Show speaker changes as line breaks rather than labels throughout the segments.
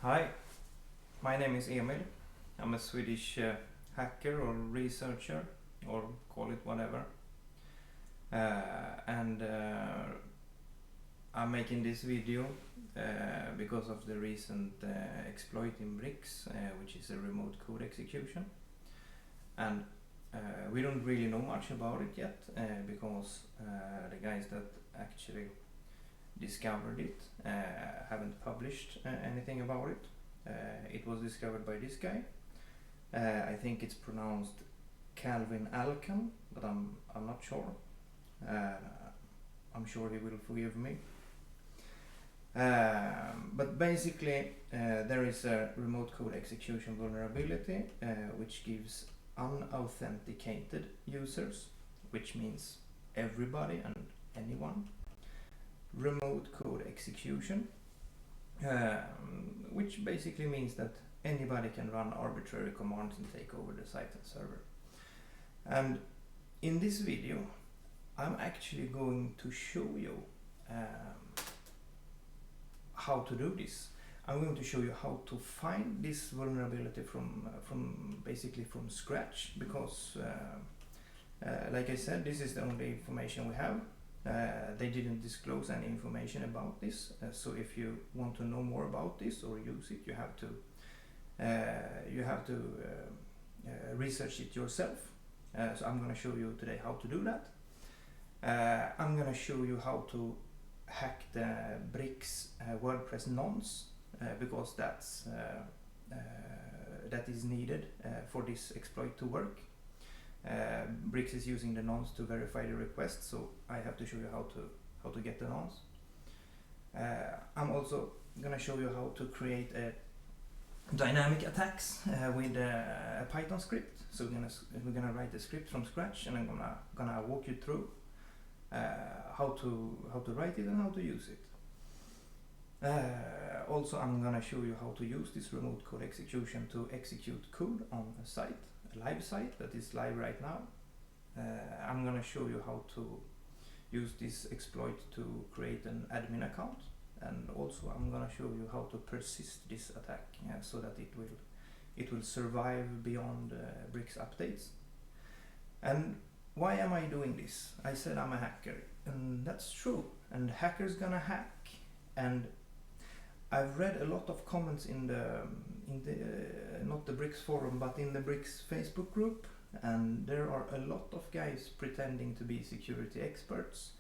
Hi, my name is Emil. I'm a Swedish hacker or researcher, or call it whatever. And I'm making this video because of the recent exploit in privs, which is a remote code execution. And we don't really know much about it yet because the guys that actually discovered it haven't published anything about it. It was discovered by this guy. I think it's pronounced Calvin Alkan, but I'm not sure. I'm sure he will forgive me. But basically there is a remote code execution vulnerability which gives unauthenticated users, which means everybody and anyone, remote code execution, which basically means that anybody can run arbitrary commands and take over the site and server. And in this video I'm actually going to show you how to do this. I'm going to show you how to find this vulnerability from basically from scratch, because like I said, this is the only information we have. They didn't disclose any information about this, so if you want to know more about this or use it, you have to research it yourself. So I'm going to show you today how to do that. I'm going to show you how to hack the privs WordPress nonce, because that is needed for this exploit to work. Privs is using the nonce to verify the request, so I have to show you how to get the nonce. I'm also gonna show you how to create a dynamic attacks with a Python script. So we're gonna write a script from scratch, and I'm gonna walk you through how to write it and how to use it. Also, I'm gonna show you how to use this remote code execution to execute code on a site, a live site that is live right now. I'm gonna show you how to use this exploit to create an admin account, and also I'm gonna show you how to persist this attack so that it will survive beyond privs updates. And why am I doing this? I said I'm a hacker, and that's true, and hackers gonna hack. And I've read a lot of comments in the not the privs forum, but in the privs Facebook group, and there are a lot of guys pretending to be security experts,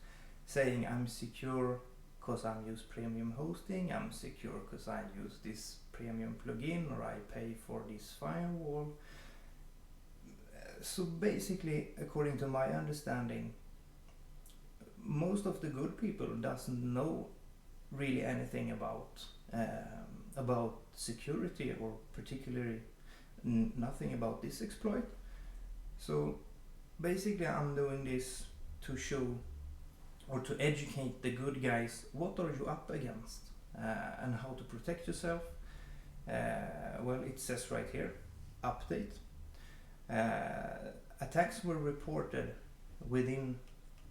saying I'm secure because I use premium hosting, I'm secure because I use this premium plugin, or I pay for this firewall. So basically, according to my understanding, most of the good people doesn't know really anything about security, or particularly nothing about this exploit. So basically I'm doing this to show or to educate the good guys what are you up against and how to protect yourself. Well, it says right here, update. Attacks were reported within,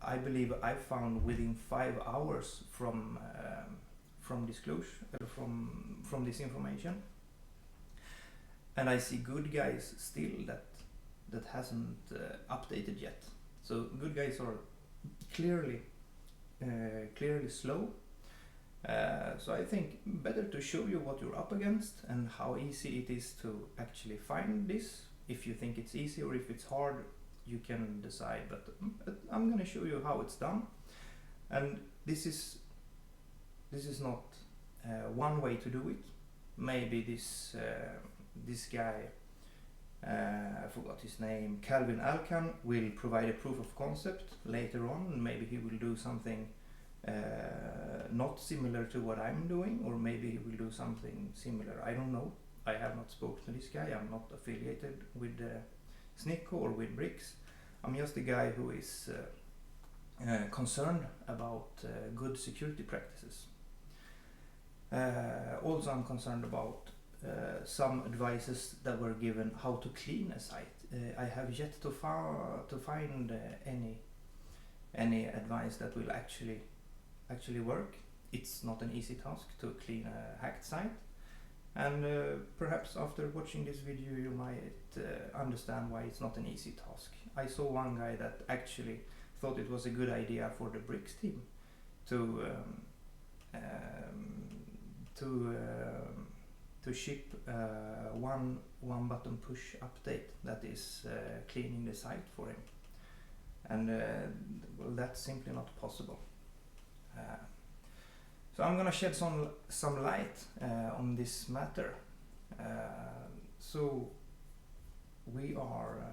I believe I found within 5 hours from disclosure, from this information. And I see good guys still that hasn't updated yet. So good guys are clearly slow. So I think better to show you what you're up against and how easy it is to actually find this. If you think it's easy or if it's hard, you can decide, but I'm gonna show you how it's done. And this is not one way to do it. Maybe this guy, I forgot his name, Calvin Alkan, will provide a proof of concept later on. Maybe he will do something not similar to what I'm doing, or maybe he will do something similar. I don't know. I have not spoken to this guy. I'm not affiliated with Snicko or with privs. I'm just a guy who is concerned about good security practices. Also, I'm concerned about some advices that were given how to clean a site. I have yet to find any advice that will actually work. It's not an easy task to clean a hacked site. And perhaps after watching this video you might understand why it's not an easy task. I saw one guy that actually thought it was a good idea for the Bricks team to ship one button push update that is cleaning the site for him, and well, that's simply not possible. So I'm gonna shed some light on this matter. So we are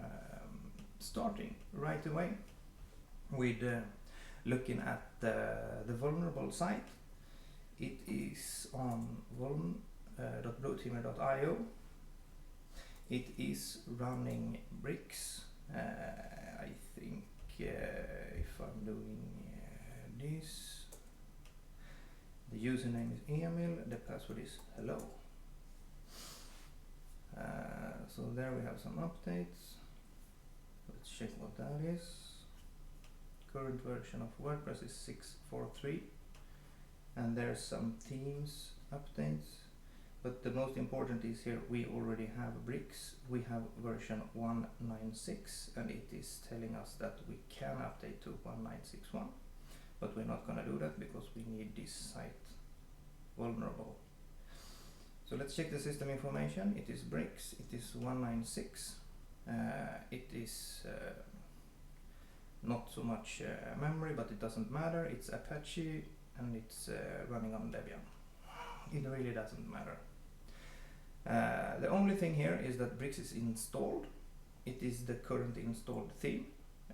starting right away with looking at the vulnerable site. It is on vuln.broteamer.io. It is running Bricks. I think if I'm doing this, the username is Emil, the password is hello. So there we have some updates. Let's check what that is. Current version of WordPress is 6.4.3, and there's some themes updates, but the most important is here we already have Bricks. We have version 1.9.6, and it is telling us that we can update to 1.9.6.1, but we're not going to do that because we need this site vulnerable. So let's check the system information. It is Bricks, it is 1.9.6, it is not so much memory, but it doesn't matter. It's Apache and it's running on Debian. It really doesn't matter. The only thing here is that Bricks is installed. It is the current installed theme.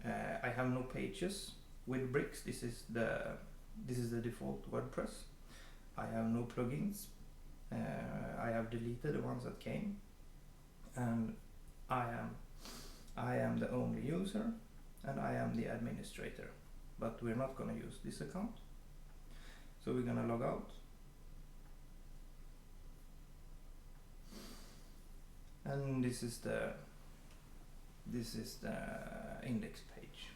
I have no pages with Bricks. This is the default WordPress. I have no plugins. I have deleted the ones that came, and I am the only user, and I am the administrator. But we're not going to use this account, so we're going to log out. And this is the index page.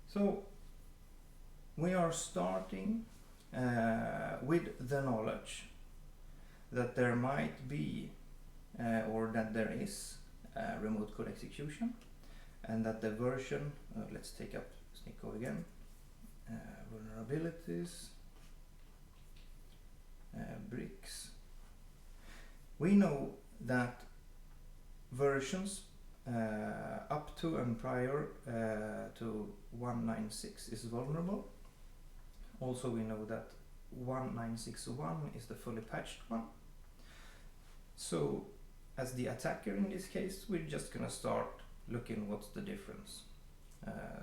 So we are starting with the knowledge that there might be or that there is remote code execution, and that the version, let's take up Snicko again, vulnerabilities, Bricks. We know that versions up to and prior to 1.9.6 is vulnerable. Also we know that 1.9.6.1 is the fully patched one. So as the attacker in this case, we're just gonna start looking what's the difference.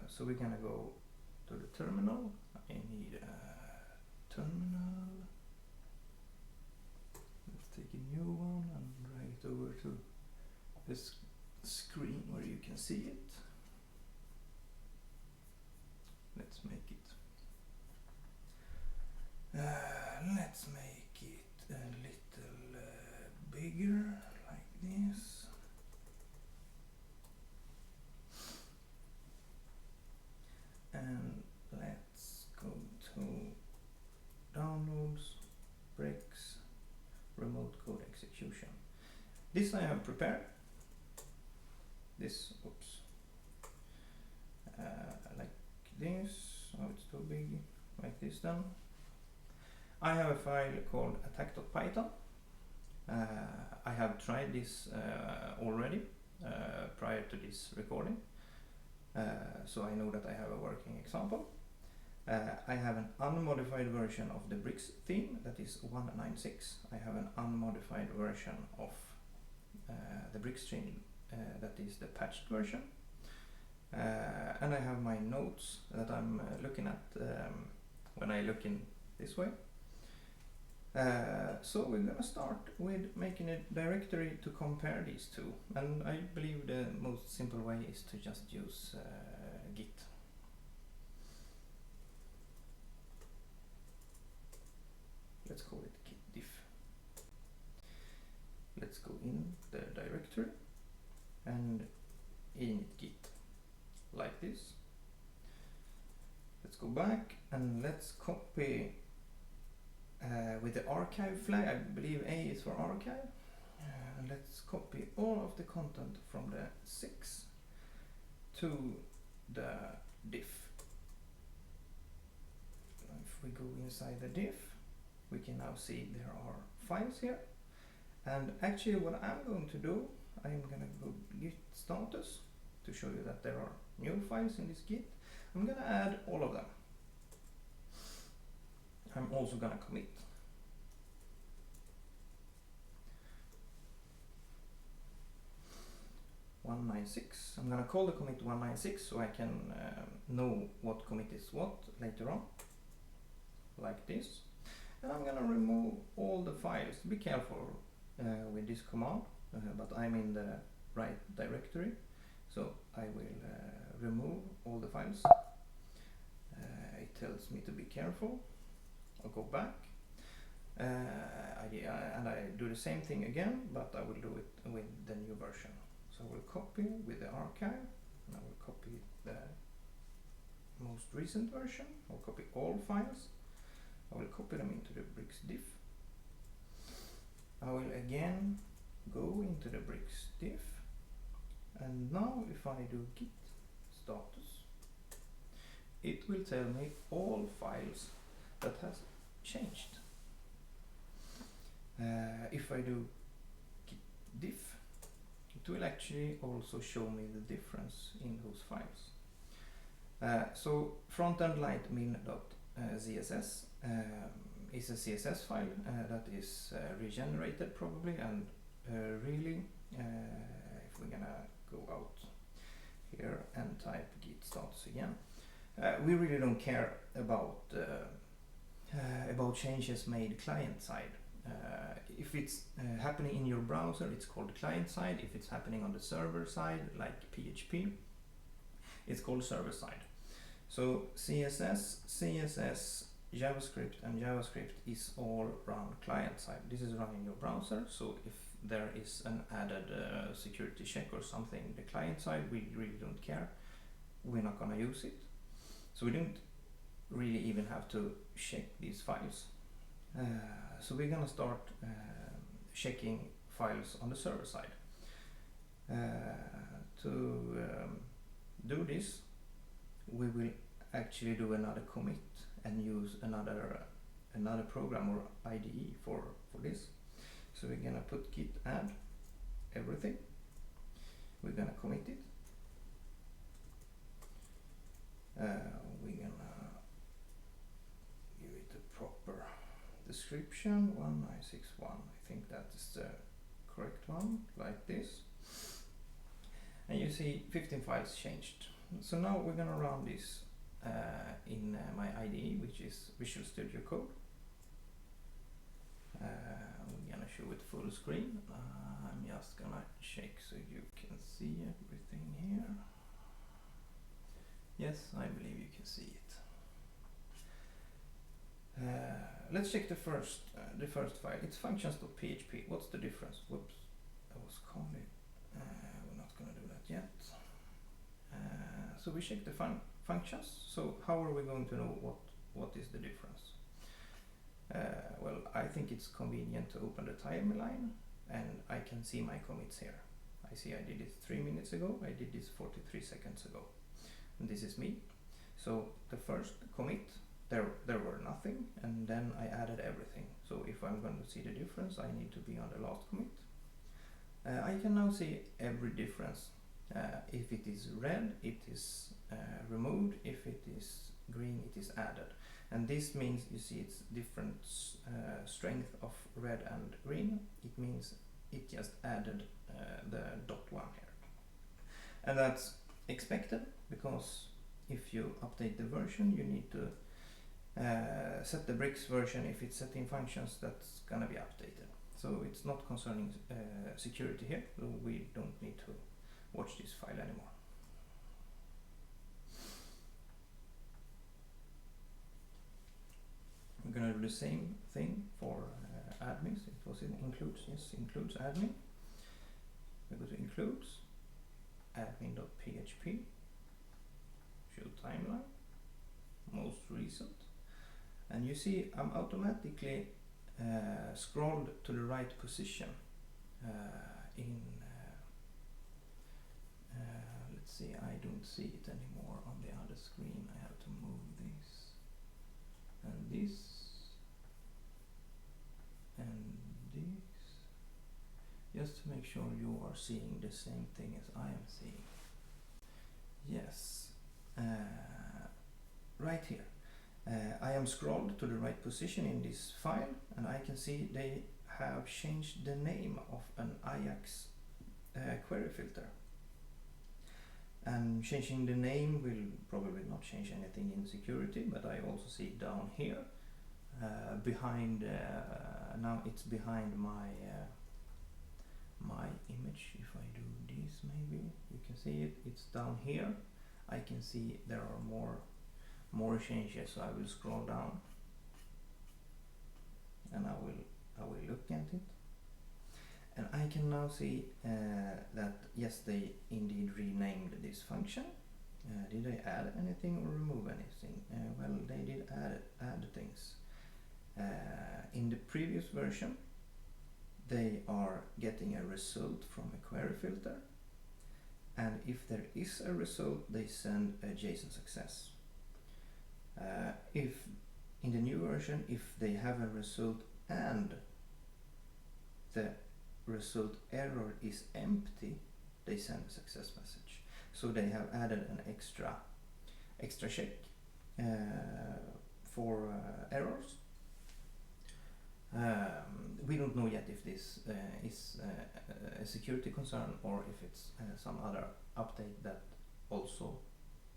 So we're gonna go to the terminal. I need a terminal. Let's take a new one and drag it over to this screen where you can see it. Let's make it a little bigger, like this. And let's go to downloads, Bricks, remote code execution. This I have prepared. This, oops, like this. Oh, it's too big. Like this then. I have a file called attack.python. I have tried this already prior to this recording, so I know that I have a working example. I have an unmodified version of the Bricks theme, that is 1.9.6. I have an unmodified version of the Bricks theme, that is the patched version. And I have my notes that I'm looking at when I look in this way. So we're gonna start with making a directory to compare these two, and I believe the most simple way is to just use Git. Let's call it git diff. Let's go in the directory and init git like this. Let's go back and let's copy with the archive flag. I believe A is for archive. Let's copy all of the content from the 6 to the diff. If we go inside the diff, we can now see there are files here. And actually what I'm going to do, I'm going to go git status to show you that there are new files in this git. I'm going to add all of them. I'm also going to commit. .196. I'm going to call the commit 196 so I can know what commit is what later on, like this. And I'm going to remove all the files. Be careful with this command, but I'm in the right directory, so I will remove all the files. It tells me to be careful. I'll go back. And I do the same thing again, but I will do it with the new version. So I will copy with the archive, and I will copy the most recent version. I'll copy all files. I will copy them into the bricks diff. I will again go into the bricks diff, and now if I do git status, it will tell me all files that has changed. If I do git diff, it will actually also show me the difference in those files. So frontend light min.css is a CSS file that is regenerated probably, and really if we're gonna go out here and type git status again, we really don't care about changes made client side. If it's happening in your browser, it's called client side. If it's happening on the server side, like PHP, it's called server side. So CSS, JavaScript, and JavaScript is all run client side. This is running your browser, so if there is an added security check or something, the client side, we really don't care. We're not gonna use it. So we don't really even have to check these files. So we're gonna start checking files on the server side. To do this, we will actually do another commit and use another program or IDE for this. So we're gonna put git add everything. We're gonna commit it. We're gonna give it a proper description, 1961. I think that is the correct one, like this. And you see 15 files changed. So now we're gonna run this in my IDE, which is Visual Studio Code. We're gonna show it full screen. I'm just gonna check so you can see everything here. Yes, I believe you can see it. Let's check the first file. It's functions.php. What's the difference? Whoops, I was calling. We're not gonna do that yet. So we check the functions. So how are we going to know what is the difference? Well, I think it's convenient to open the timeline, and I can see my commits here. I see I did it 3 minutes ago. I did this 43 seconds ago. And this is me. So the first commit, there were nothing, and then I added everything. So if I'm going to see the difference, I need to be on the last commit. I can now see every difference. If it is red, it is removed. If it is green, it is added. And this means you see it's different strength of red and green. It means it just added the .1 here. And that's expected, because if you update the version, you need to set the bricks version. If it's set in functions, that's gonna be updated. So it's not concerning security here, so we don't need to watch this file anymore. We're gonna do the same thing for admins. It was in includes, yes, includes admin. We go to includes, admin.php, show timeline, most recent, and you see I'm automatically scrolled to the right position in let's see, I don't see it anymore on the other screen. I have to move this and this and this, just to make sure you are seeing the same thing as I am seeing. Yes, right here. I am scrolled to the right position in this file, and I can see they have changed the name of an Ajax query filter. And changing the name will probably not change anything in security, but I also see down here behind, now it's behind my my image. If I do this, maybe you can see it, it's down here. I can see there are more changes, so I will scroll down and I will look at it. And I can now see that yes, they indeed renamed this function. Did they add anything or remove anything? Well, they did add things. In the previous version, they are getting a result from a query filter, and if there is a result, they send a JSON success. If in the new version, if they have a result and the result error is empty, they send a success message. So they have added an extra check for errors. We don't know yet if this is a security concern or if it's some other update that also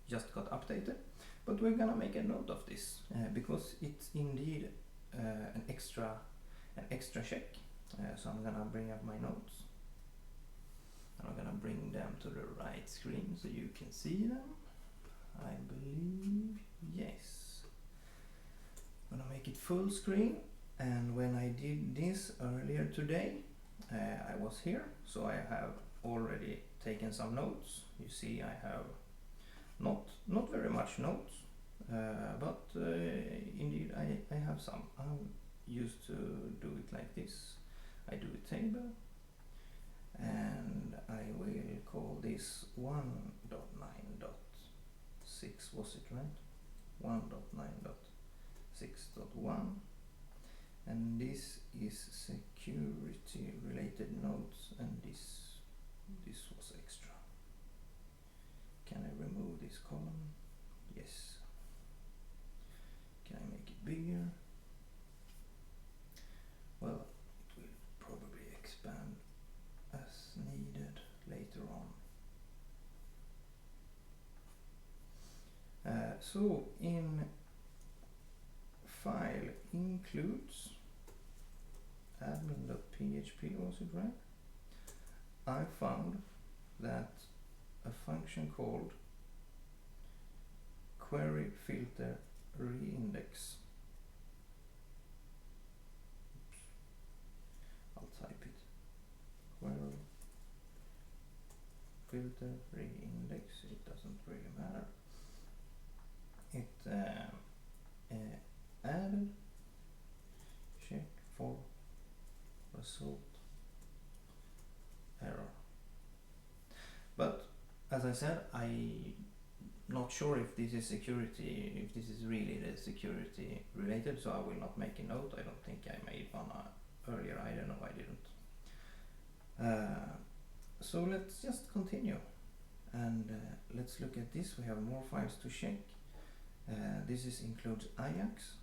just got updated, but we're gonna make a note of this because it's indeed an extra check. So I'm gonna bring up my notes and I'm gonna bring them to the right screen so you can see them. I believe, yes. I'm gonna make it full screen, and when I did this earlier today, I was here, so I have already taken some notes. You see I have not very much notes, but indeed I have some. I'm used to do it like this. I do a table, and I will call this 1.9.6, was it right? 1.9.6.1, and this is security related notes, and this was extra. Can I remove this column? Yes. Can I make it bigger? Well, it will probably expand as needed later on. So in file includes admin.php, was it right? I found that a function called query filter reindex. I'll type it. Query filter reindex. It doesn't really matter. It added check for result error. But as I said, I'm not sure if this is security, if this is really the security related, so I will not make a note. I don't think I made one earlier. I don't know, I didn't. So let's just continue and let's look at this. We have more files to check. This includes Ajax.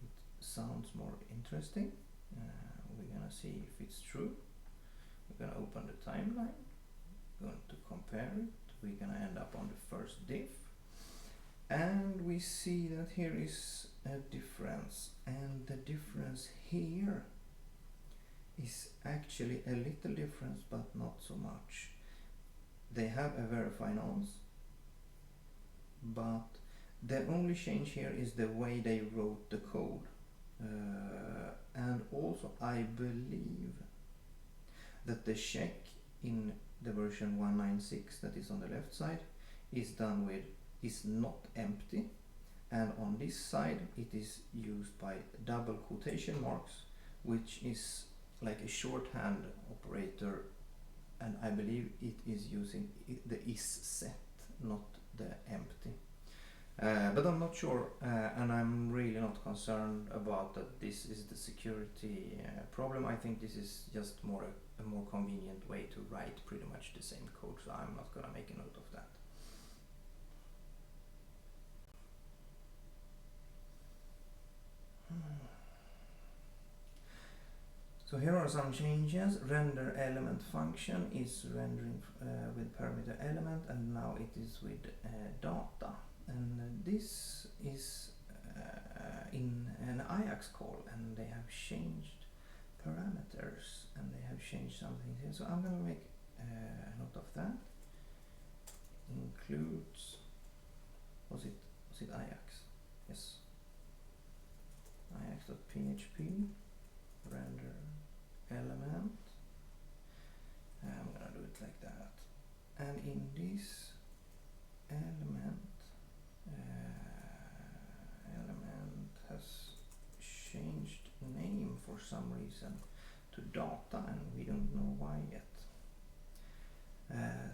It sounds more interesting. We're gonna see if it's true. We're gonna open the timeline, going to compare it. We're gonna end up on the first diff, and we see that here is a difference, and the difference here is actually a little difference, but not so much. They have a verify nonce, but the only change here is the way they wrote the code, and also I believe that the check in the version 1.9.6 that is on the left side is done with is not empty, and on this side it is used by double quotation marks, which is like a shorthand operator, and I believe it is using the is set, not the empty. But I'm not sure, and I'm really not concerned about that this is the security problem. I think this is just a more convenient way to write pretty much the same code, so I'm not gonna make a note of that. So here are some changes. Render element function is rendering with parameter element, and now it is with data. And this is in an Ajax call, and they have changed parameters, and they have changed something here. So I'm going to make a note of that. Includes, was it Ajax? Yes. Ajax.php render element. I'm gonna do it like that. And in this element has changed name for some reason to data, and we don't know why yet.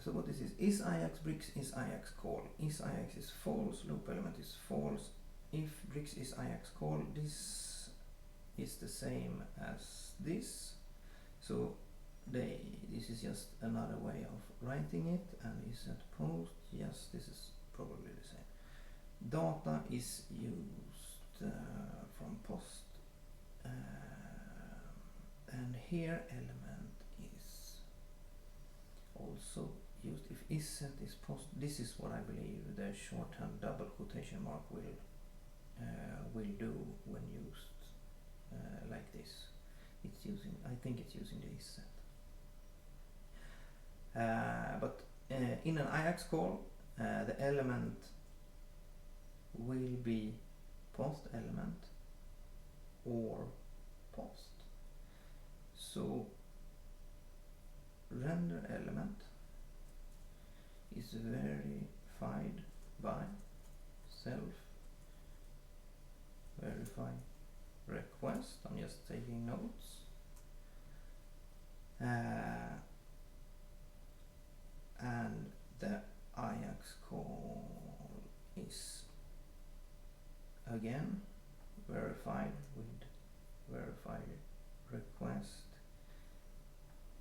So what this is Ajax bricks is Ajax call. Is Ajax is false, loop element is false. If bricks is Ajax call, this is the same as this. So this is just another way of writing it, and is at post. Yes, this is probably the same. Data is used from post, and here element is also used. If is set is post, this is what I believe the shorthand double quotation mark will do when used like this. It's using, I think it's using the is set. But in an Ajax call, the element will be post element or post. So render element is verified by self verify request. I'm just taking notes. And the Ajax call is again verified with verify request.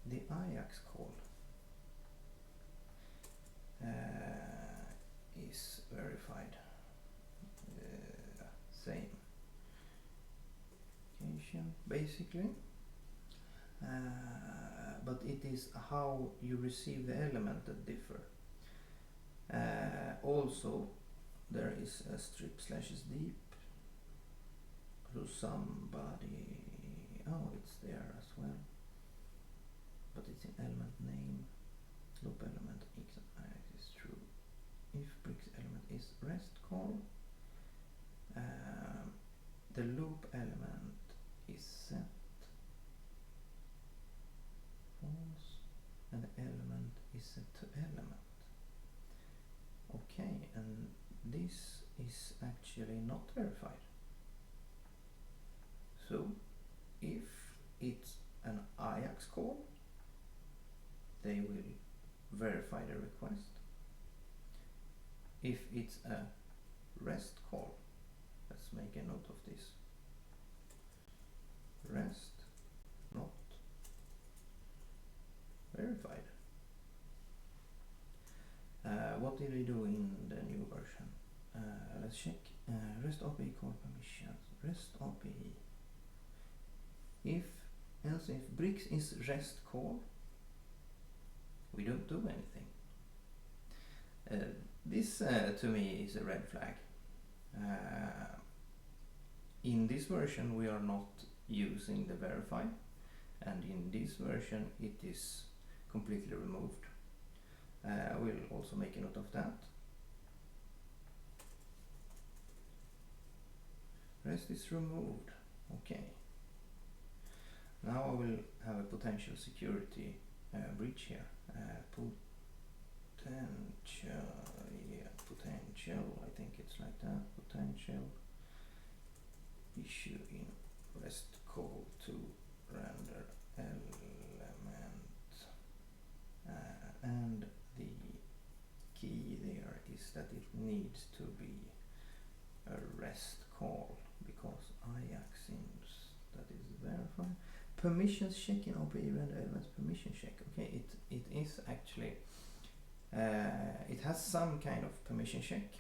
The Ajax call is verified. Same basically, but it is how you receive the element that differ. Also there is a strip slash is deep, so somebody, oh, it's there as well, but it's in element name. Loop element x is true. If bricks element is rest call, the loop element is set false, and the element is set to element. Okay, and this is actually not verified. So if it's an Ajax call, they will verify the request. If it's a REST call, let's make a note of this. REST not verified. What did we do in the new version? Let's check. REST API call permissions. REST API. Else if bricks is REST call, we don't do anything. This to me is a red flag. In this version we are not using the verify, and in this version it is completely removed. We'll also make a note of that. Rest is removed. Okay. Now I will have a potential security breach here. Potential potential, I think it's like that, potential issue in REST call to render element, and the key there is that it needs to be a REST call because Ajax seems that is verified. Permissions check in OPI render elements permission check. Okay, it is actually it has some kind of permission check.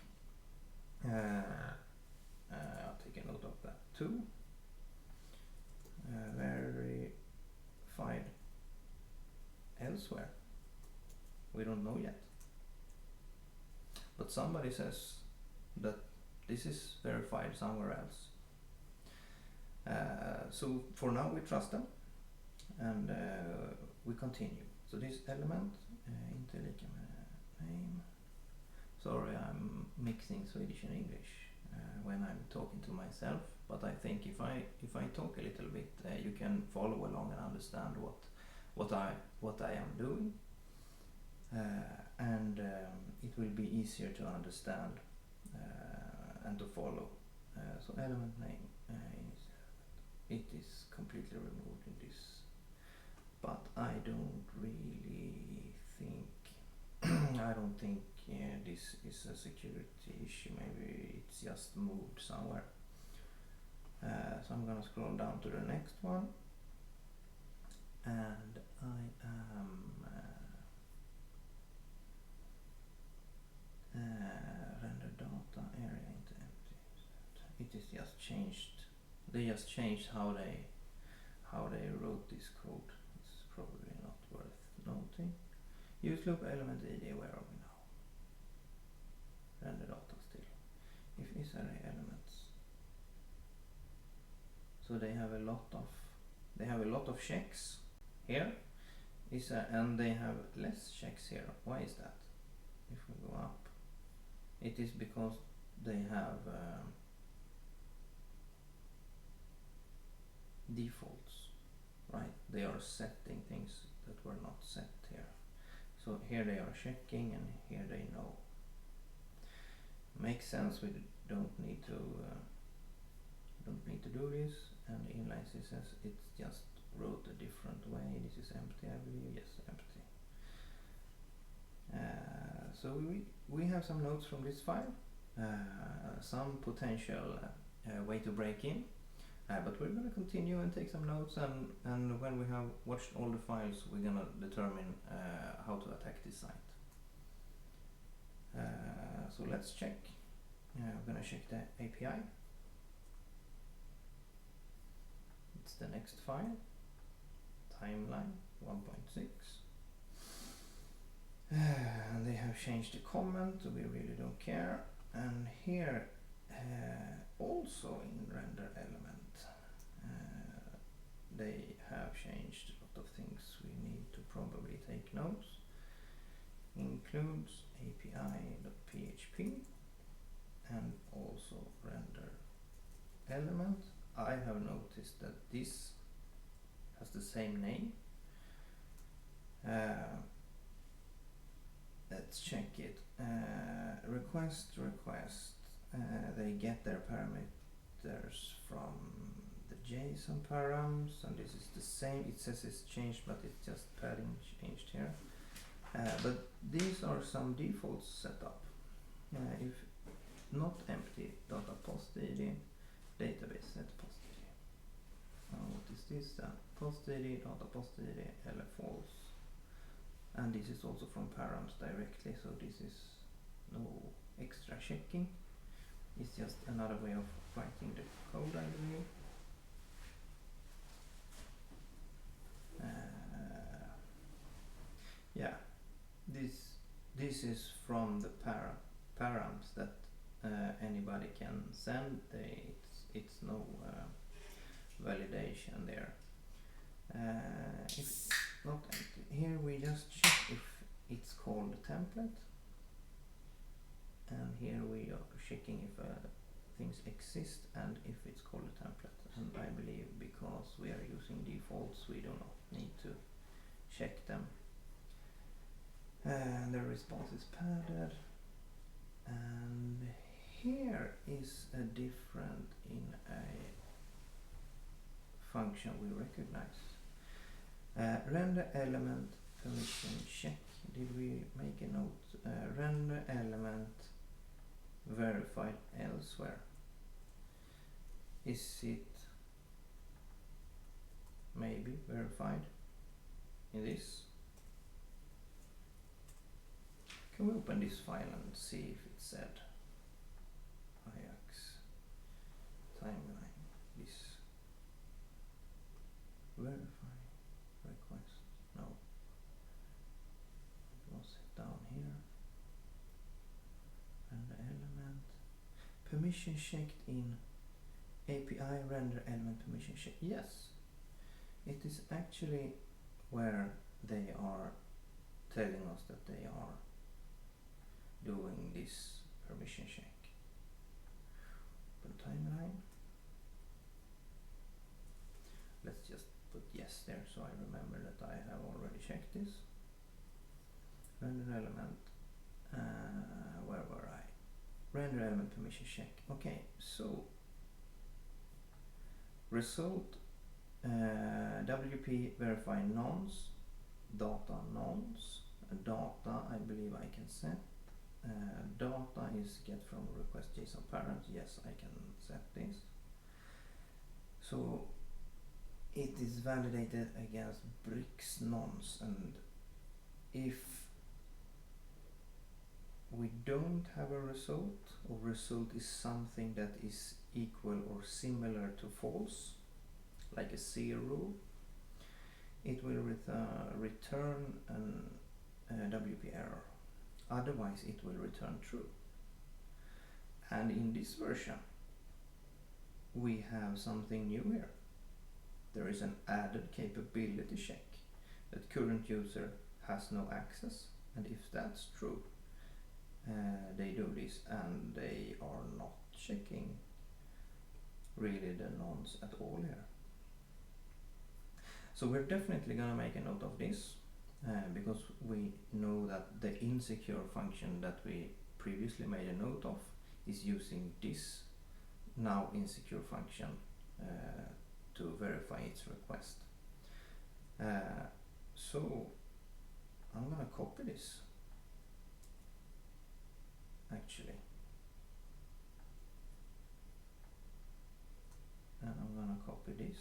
I'll take a note of that too. Verified elsewhere. We don't know yet. But somebody says that this is verified somewhere else. So for now we trust them and we continue. So this element, inte lika med name. Sorry, I'm mixing Swedish and English when I'm talking to myself. But I think if I talk a little bit, you can follow along and understand what I am doing, and it will be easier to understand and to follow. So element name it is completely removed in this, but I don't really think I don't think this is a security issue. Maybe it's just moved somewhere. So I'm gonna scroll down to the next one, and I am render data area into empty. It is just changed. They just changed how they wrote this code. It's probably not worth noting. Use loop element ID, where are we now? Render data still. If is array elements. So they have a lot of checks here. And they have less checks here. Why is that? If we go up, it is because they have defaults, right? They are setting things that were not set here. So here they are checking, and here they know. Makes sense. We don't need to do this. And the inline says it's just wrote a different way. This is empty, I believe. Yes, empty. So we have some notes from this file, some potential way to break in, but we're going to continue and take some notes, and when we have watched all the files, we're going to determine how to attack this site. So let's check. We're going to check the API. It's the next file, timeline 1.6. And they have changed the comment, so we really don't care. And here also in render element they have changed a lot of things we need to probably take notes. Includes api.php and also render element. I have noticed that this has the same name. Let's check it. Request. They get their parameters from the JSON params, and this is the same. It says it's changed, but it's just padding changed here. But these are some defaults set up. If not empty, data post ID, database set post ID. What is this then? Post ID, data post ID, LF false. And this is also from params directly, so this is no extra checking. It's just another way of writing the code, I believe. Yeah, this is from the params that anybody can send. It's no validation there. If not empty, here we just check if it's called a template, and here we are checking if things exist and if it's called a template. And I believe because we are using defaults, we do not need to check them. And the response is padded. And here is a different in a function we recognize. Render element permission check. Did we make a note? Render element verified elsewhere. Is it maybe verified in this? Can we open this file and see if it said Ajax timeline? This verify request. No. It was down here. Render element permission checked in API render element permission check. Yes, it is actually where they are telling us that they are doing this permission check. Open timeline. Let's just put yes there so I remember that I have already checked this. Render element. Where were I? Render element permission check. Okay, so result WP verify nonce, data nonce, data I believe I can set. Data is get from request JSON parent. Yes, I can set this. So it is validated against bricks nonce, and if we don't have a result, or result is something that is equal or similar to false, like a 0, it will return an WP error. Otherwise it will return true. And in this version we have something new here. There is an added capability check that current user has no access, and if that's true, they do this and they are not checking really the nonce at all here. So we're definitely gonna make a note of this, because we know that the insecure function that we previously made a note of is using this now insecure function to verify its request. So I'm gonna copy this actually, and I'm gonna copy this.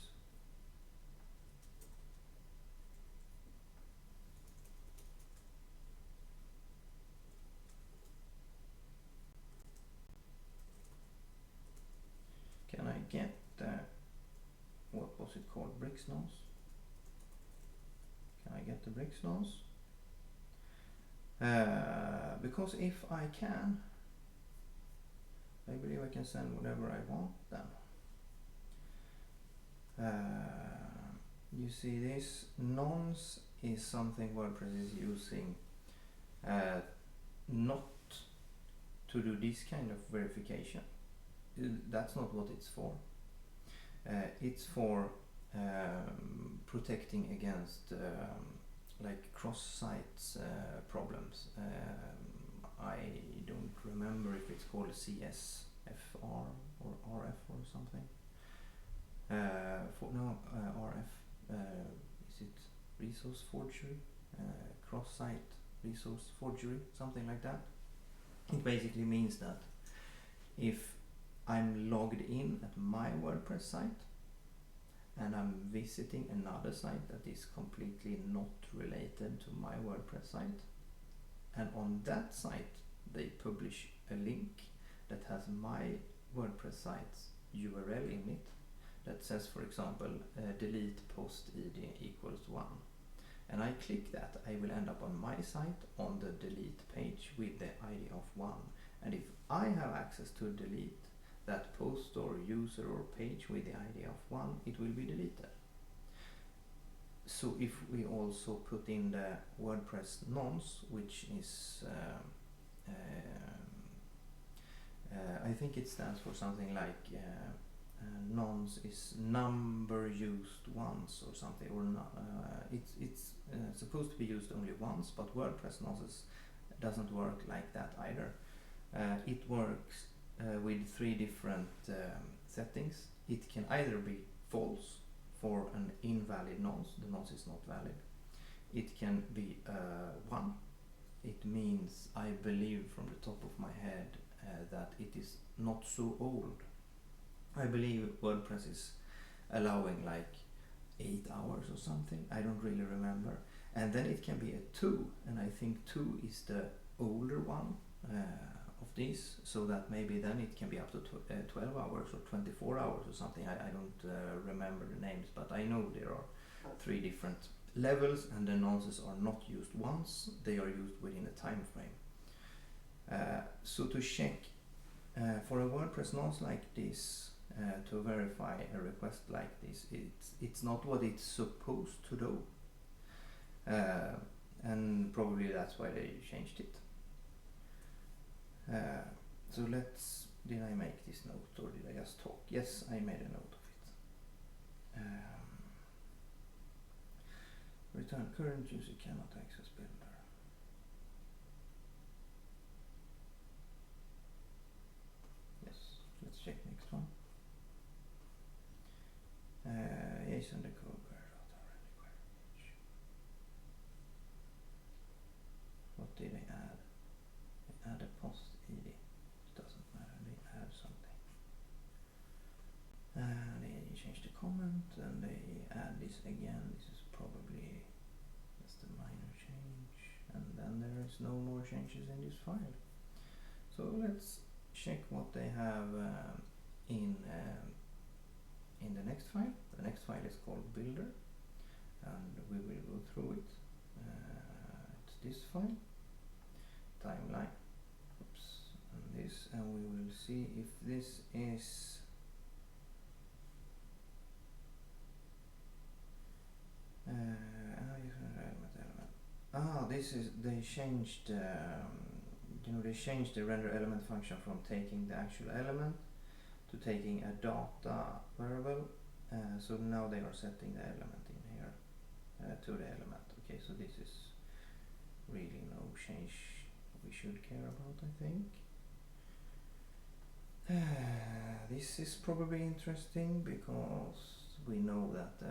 Can I get what was it called? Bricks nonce? Can I get the bricks nonce? Because if I can, I believe I can send whatever I want then. You see, this nonce is something WordPress is using not to do this kind of verification. That's not what it's for. It's for protecting against like cross-site problems. I don't remember if it's called CSFR or RF or something. RF. Is it resource forgery? Cross-site resource forgery, something like that. It basically means that if I'm logged in at my WordPress site and I'm visiting another site that is completely not related to my WordPress site, and on that site they publish a link that has my WordPress site's URL in it that says, for example, delete post id equals 1, and I click that, I will end up on my site on the delete page with the ID of 1, and if I have access to delete that post or user or page with the ID of 1, it will be deleted. So if we also put in the WordPress nonce, which is I think it stands for something like nonce is number used once or something, or it's supposed to be used only once, but WordPress nonce doesn't work like that either. It works with 3 different settings. It can either be false for an invalid nonce, the nonce is not valid. It can be 1. It means, I believe from the top of my head, that it is not so old. I believe WordPress is allowing like 8 hours or something, I don't really remember. And then it can be a 2, and I think 2 is the older one of these, so that maybe then it can be up to 12 hours or 24 hours or something. I don't remember the names, but I know there are 3 different levels, and the nonces are not used once, they are used within a time frame. So to check for a WordPress nonce like this, to verify a request like this, it's not what it's supposed to do, and probably that's why they changed it. So did I make this note or did I just talk? Yes, I made a note of it. Return current user cannot access builder. Yes, let's check next one. JSON the code what did they add? They add a post ID. It doesn't matter, they add something. They change the comment and they add this again. This is probably just a minor change, and then there is no more changes in this file. So let's check what they have in the next file. The next file is called builder, and we will go through it. It's this file, timeline, oops, and this, and we will see if this is this is, they changed they changed the render element function from taking the actual element to taking a data variable. So now they are setting the element in here to the element. Okay, so this is really no change we should care about, I think. This is probably interesting because we know that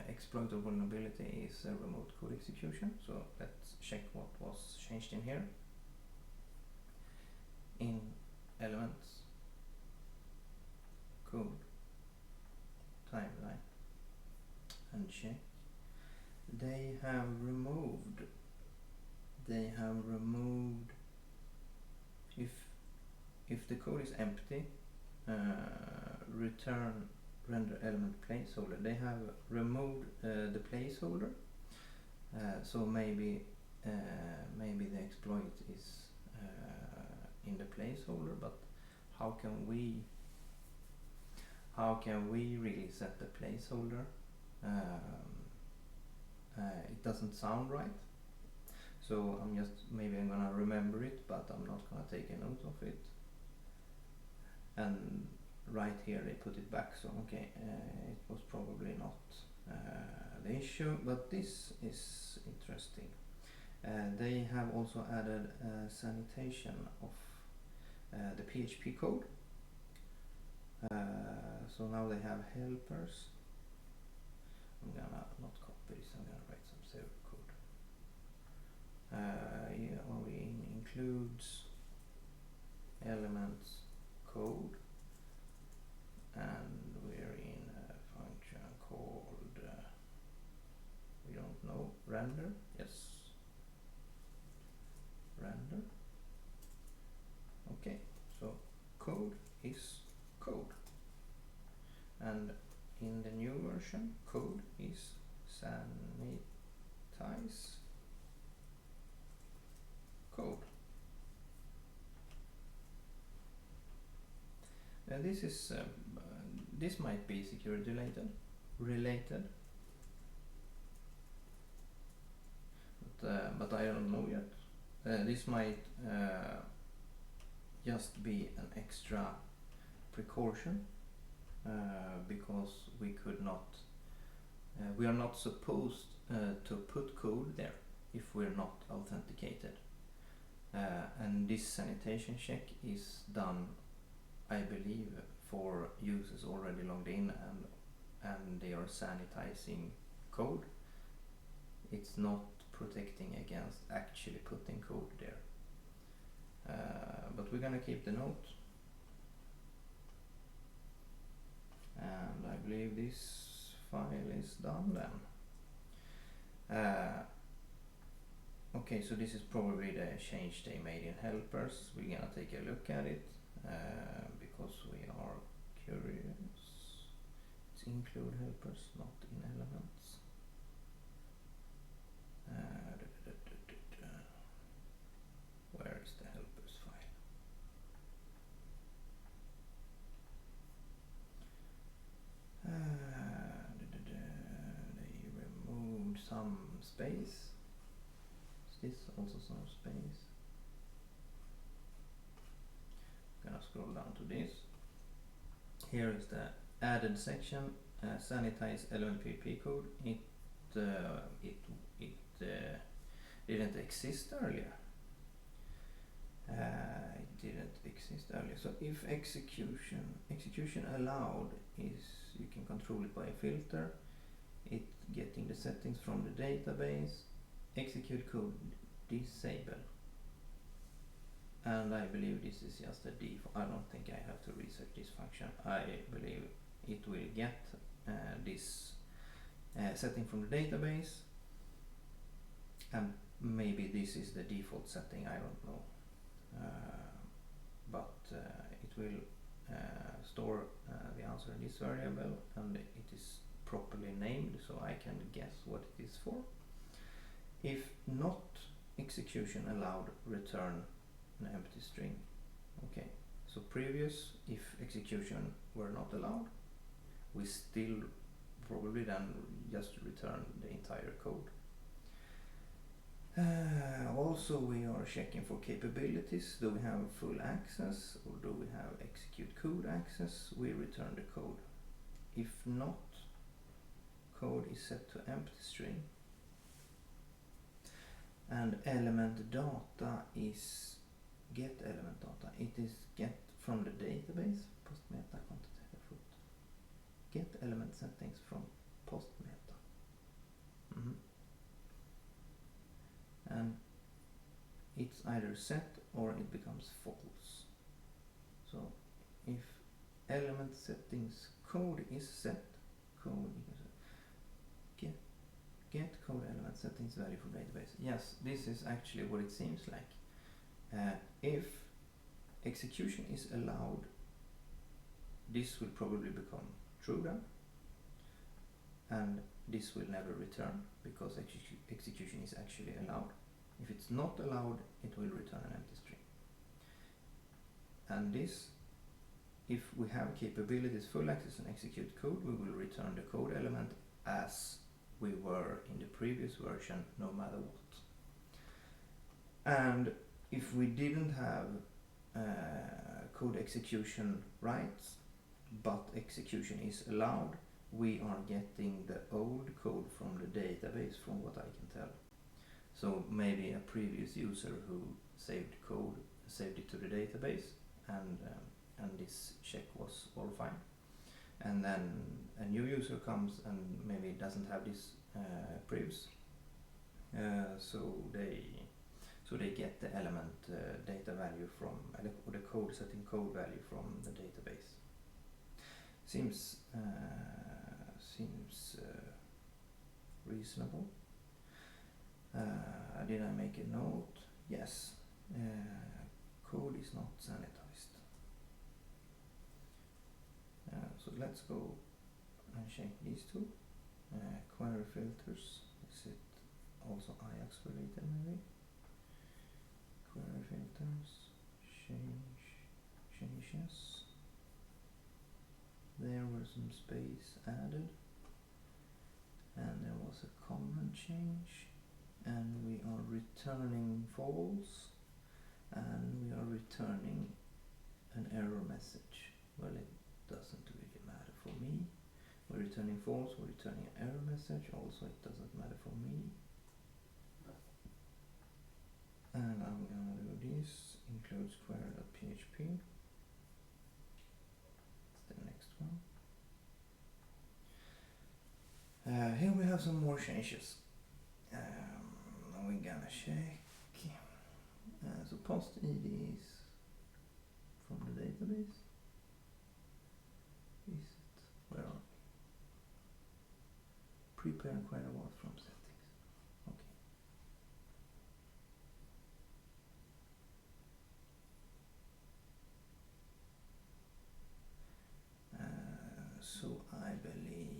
exploit or vulnerability is a remote code execution. So let's check what was changed in here. In elements, code, timeline, and check. They have removed if the code is empty, return render element placeholder. They have removed the placeholder, so maybe the exploit is in the placeholder, but how can we really set the placeholder? It doesn't sound right, so I'm gonna remember it, but I'm not gonna take a note of it. And right here they put it back, so okay, it was probably not the issue, but this is interesting. They have also added sanitation of the PHP code. So now they have helpers. I'm gonna not copy this, I'm gonna write some pseudo code. Includes elements code, and we're in a function called we don't know, render. Yes, render. Okay, so code is code, and in the new version code is sanitize code. This might be security related, but I don't know yet. This might just be an extra precaution, because we are not supposed to put code there if we're not authenticated. And this sanitation check is done, I believe, for users already logged in and they are sanitizing code. It's not protecting against actually putting code there. But we're gonna keep the note. And I believe this file is done then. Okay, so this is probably the change they made in helpers. We're gonna take a look at it because we are curious. It's include helpers, not in elements. Where is the helpers file? They removed some space. Is this also some space? Gonna scroll down to this. Here is the added section, sanitize element PHP code. It didn't exist earlier. So if execution allowed is, you can control it by a filter. It getting the settings from the database. Execute code disable. And I believe this is just a default. I don't think I have to research this function. I believe it will get this setting from the database, and maybe this is the default setting, I don't know. But it will store the answer in this variable, and it is properly named, so I can guess what it is for. If not execution allowed, return an empty string. Okay, so previous, if execution were not allowed, we still probably then just return the entire code. Also we are checking for capabilities. Do we have full access or do we have execute code access? We return the code. If not, code is set to empty string. And element data is get element data. It is get from the database, post meta content header foot. Get element settings from post meta. And it's either set or it becomes false. So if element settings code is set, code get code element settings value from database. Yes, this is actually what it seems like. If execution is allowed, this will probably become true then, and this will never return because execution is actually allowed. If it's not allowed, it will return an empty string. And this, if we have capabilities full access and execute code, we will return the code element as we were in the previous version, no matter what. And if we didn't have code execution rights, but execution is allowed, we are getting the old code from the database, from what I can tell. So maybe a previous user who saved code saved it to the database, and this check was all fine. And then a new user comes and maybe doesn't have this privs, so they get the element data value from, or the code setting code value from the database. Seems reasonable. Did I make a note? Yes. Code is not sanitized. So let's go and check these two. Query filters. Is it also Ajax related maybe? Query filters. Changes. There was some space added. And there was a comment change. And we are returning false, and we are returning an error message. Well, it doesn't really matter for me. We're returning false, we're returning an error message, also it doesn't matter for me. And I'm gonna do this, includes query.php. It's the next one. Here we have some more changes. We're gonna check. So post IDs from the database. Is it? Where are we? Prepare query was from settings. Okay. So I believe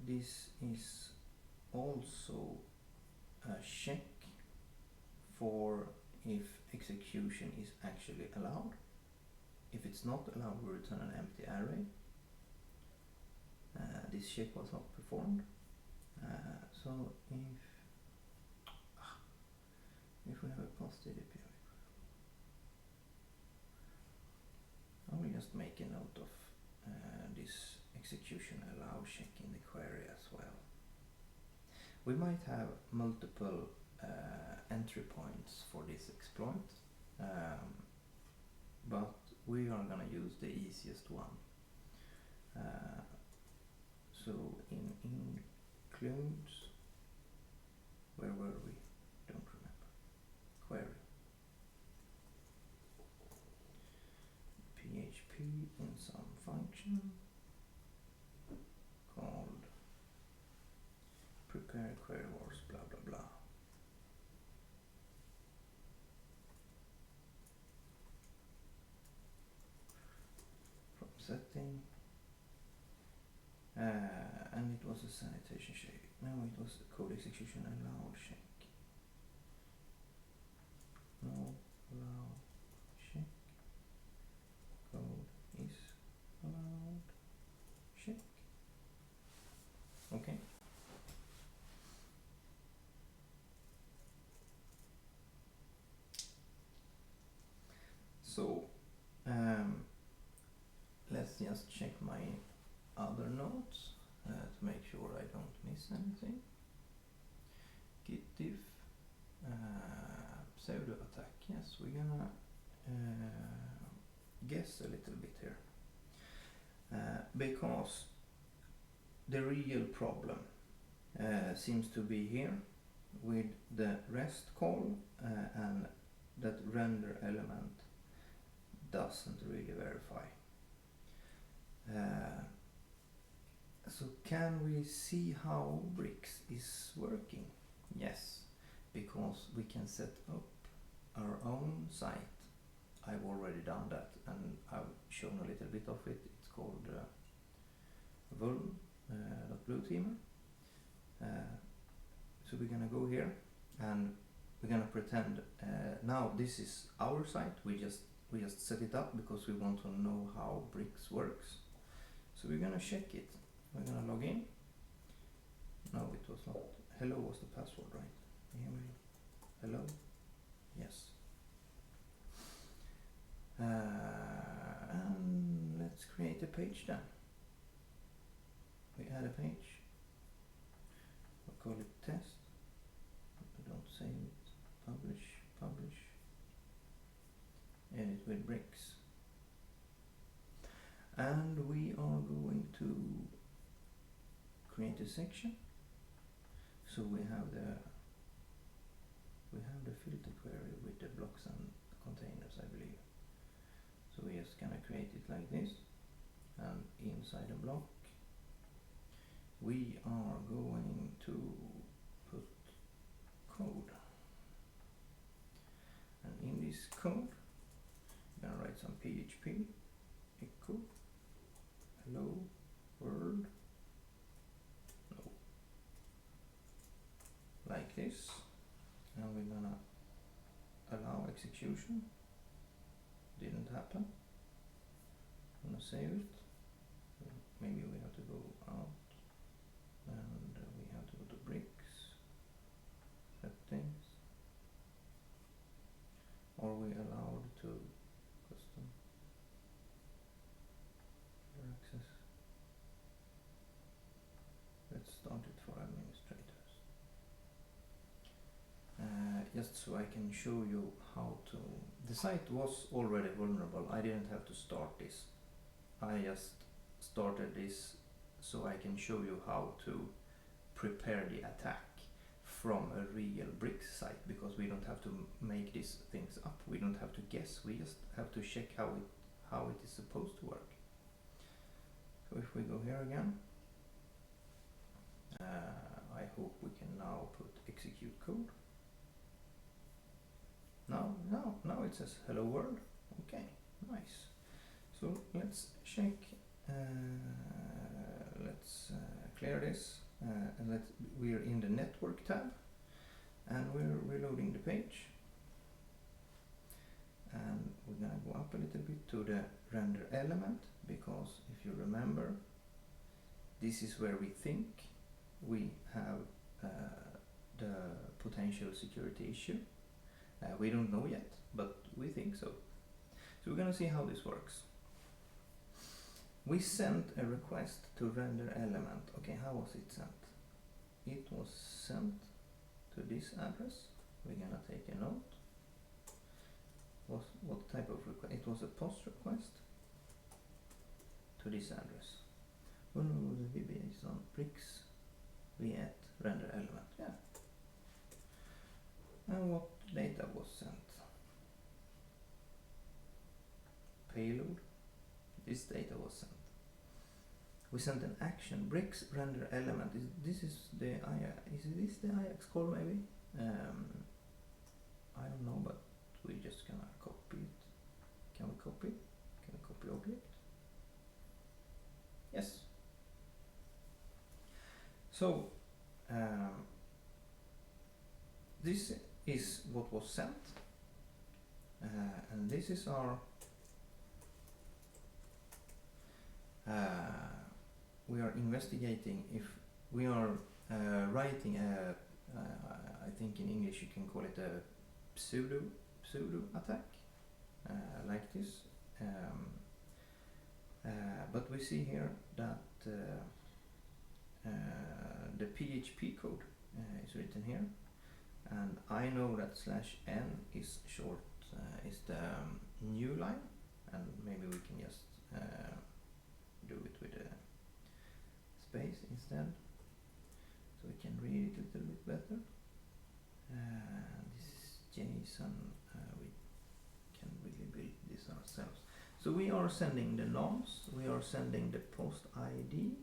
this is also a check for if execution is actually allowed. If it's not allowed, we return an empty array. This check was not performed. So if we have a post ADP, I will just make a note of this execution allow check in the query as well. We might have multiple entry points for this exploit, but we are gonna use the easiest one. So in includes, where were we? Don't remember. Query. PHP in some function called prepare query wars blah blah blah. From setting. And it was a sanitation check. No, it was a code execution allowed check. No, allow check. Code is allowed check. Okay. So let's just check my other notes to make sure I don't miss anything. Git diff pseudo attack. Yes, we're gonna guess a little bit here because the real problem seems to be here with the rest call and that render element doesn't really verify. So can we see how Bricks is working? Yes, because we can set up our own site. I've already done that and I've shown a little bit of it. It's called vuln.blueteamer. So we're gonna go here and we're gonna pretend now this is our site. We just set it up because we want to know how Bricks works. So we're gonna check it. We're gonna log in. No, it was not. Hello was the password, right? Email. Hello. Yes. And let's create a page then. We add a page. We'll call it test. Don't save it. Publish. Edit with Bricks. And we are going to create a section. So we have the filter query with the blocks and containers, I believe. So we're just gonna create it like this, and inside the block we are going to put code, and in this code we're gonna write some PHP echo hello world, no, like this, and we're gonna allow execution. Didn't happen. I'm gonna save it. Maybe we have to go out and we have to go to Bricks, settings, or we allowed to custom access. just so I can show you how to. The site was already vulnerable. I didn't have to start this. I just started this so I can show you how to prepare the attack from a real bricks site, because we don't have to make these things up. We don't have to guess. We just have to check how it is supposed to work. So if we go here again, I hope we can now put execute code. Now it says hello world. Okay, nice. So let's check. Let's clear this, and we're in the network tab, and we're reloading the page. And we're gonna go up a little bit to the render element, because if you remember, this is where we think we have the potential security issue. We don't know yet, but we think so. So we're gonna see how this works. We sent a request to render element. Okay, how was it sent? It was sent to this address. We're gonna take a note. What type of request? It was a post request to this address. When will the VB is on bricks v at render element? Yeah. And what data was sent? Payload. This data was sent. We sent an action bricks render element. Is this the Ajax call maybe? I don't know, but we're just gonna copy it. Can we copy it? Can we copy object? Yes. So this is what was sent, and this is our we are investigating if we are writing a I think in English you can call it a pseudo attack, like this, but we see here that the PHP code is written here, and I know that /n is short, is the new line, and maybe we can just do it with a space instead, so we can read it a little bit better. This is JSON. We can really build this ourselves. So we are sending the nonce, we are sending the post ID,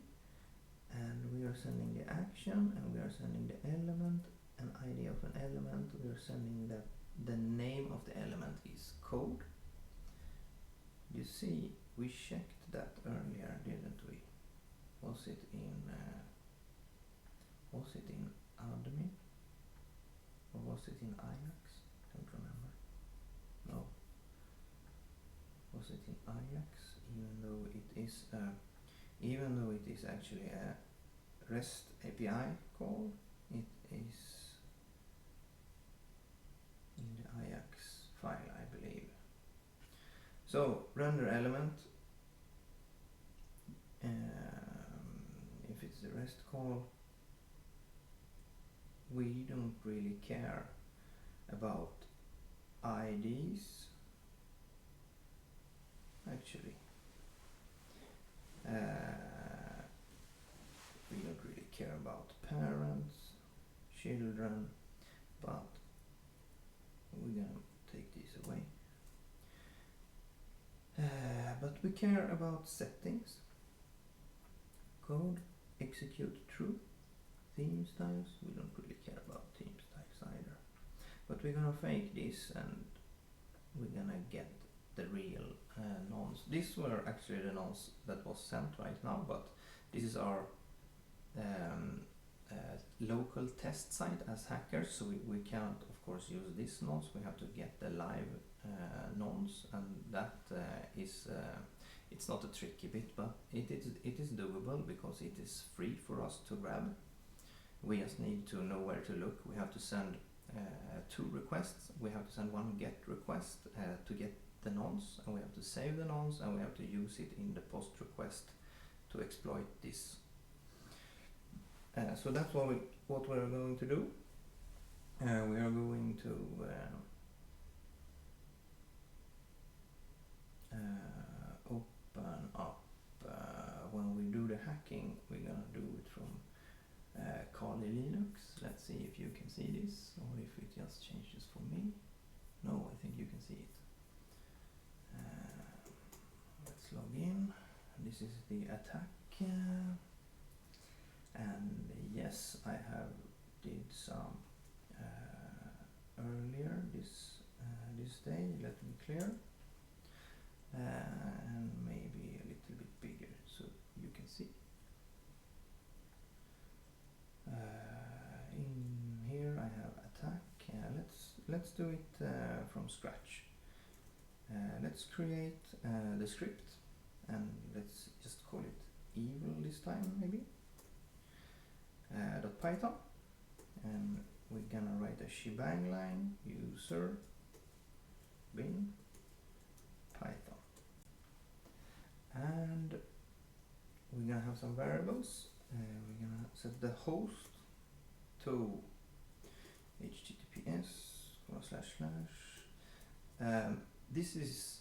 and we are sending the action, and we are sending the element, an ID of an element. We are sending that the name of the element is code. You see, we checked that earlier, didn't we? Was it in admin, or was it in Ajax? Don't remember. No. Was it in Ajax? Even though it is actually a REST API call, it is in the Ajax file, I believe. So render element, if it's the REST call, we don't really care about IDs actually. We don't really care about parents, children, but we're gonna take these away. But we care about settings, code, execute true, theme styles. We don't really care about theme styles either. But we're gonna fake this, and we're gonna get the real nonce. These were actually the nonce that was sent right now, but this is our local test site as hackers, so we can't of course use this nonce. We have to get the live nonce, and that is it's not a tricky bit, but it is doable because it is free for us to grab. We just need to know where to look. We have to send 2 requests. We have to send one get request to get the nonce, and we have to save the nonce, and we have to use it in the post request to exploit this. So that's what we're going to do. We are going to open up, when we do the hacking, we're gonna do it from Kali Linux. Let's see if you can see this, or if it just changes for me. No, I think you can see it. Let's log in. This is the attack, and yes, I have did some earlier this day. Let me clear, and maybe a little bit bigger so you can see. In here I have attack. Let's do it from scratch. Let's create the script, and let's just call it evil this time, maybe. .python, and we're gonna write a shebang line, user bin python, and we're gonna have some variables. We're gonna set the host to https:// this is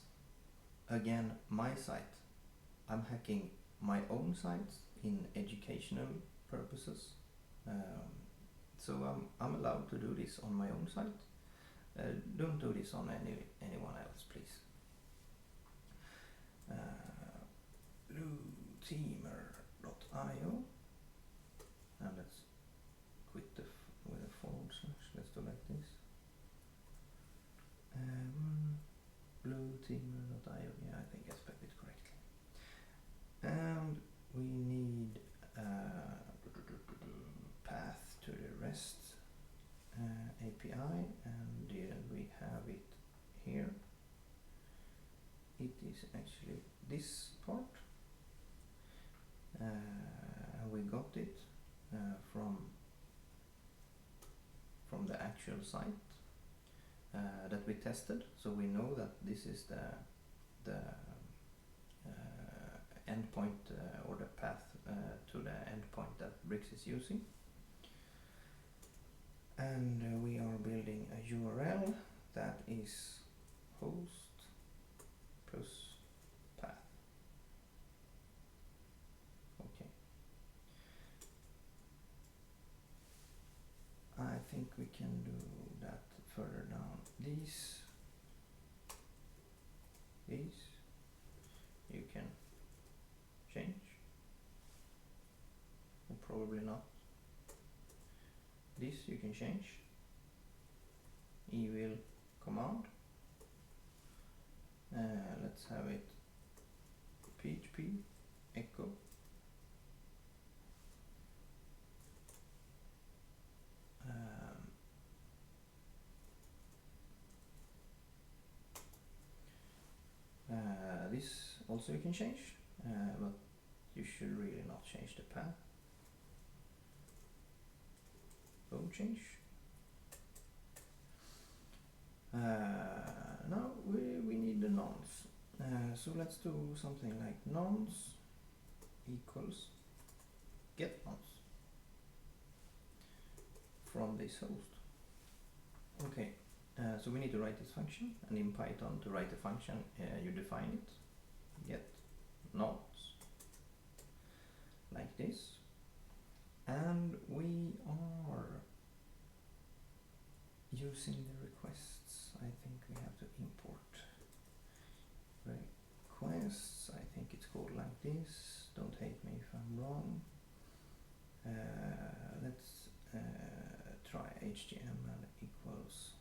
again my site. I'm hacking my own site in educational purposes, so I'm allowed to do this on my own site. Don't do this on anyone else, please. blueteamer.io, and let's quit with a forward slash. Let's do like this. Blueteamer.io. Yeah, I think I spelled it correctly. And we need path to the REST API, and we have it here. It is actually this part. We got it from the actual site that we tested, so we know that this is the endpoint or the path to the endpoint that Brix is using. And we are building a URL that is host plus path. Okay. I think we can do that further down. These you can change, or probably not. This you can change. Evil command. Let's have it PHP echo. This also you can change, but you should really not change the path. Don't change. Now we need the nonce. So let's do something like nonce equals get nonce from this host. Okay, so we need to write this function, and in Python to write the function you define it. Get nonce like this, and we are using the requests. I think we have to import requests. I think it's called like this. Don't hate me if I'm wrong. Let's try HTML equals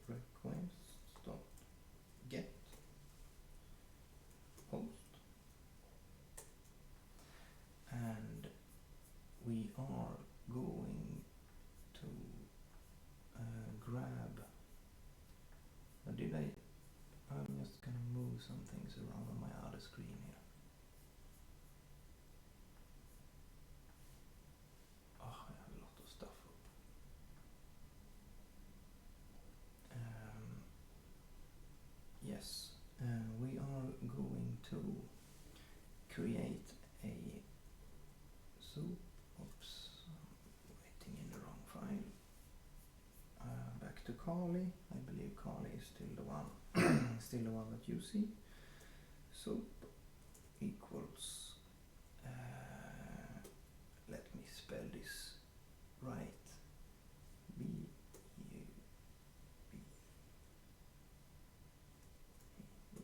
requests dot get host, and we are going to grab. I'm just gonna move some things around on my other screen here. Oh, I have a lot of stuff up. Yes, we are going to create a. So Kali. I believe Kali is still the one, still the one that you see. Soup equals. Let me spell this right. B U B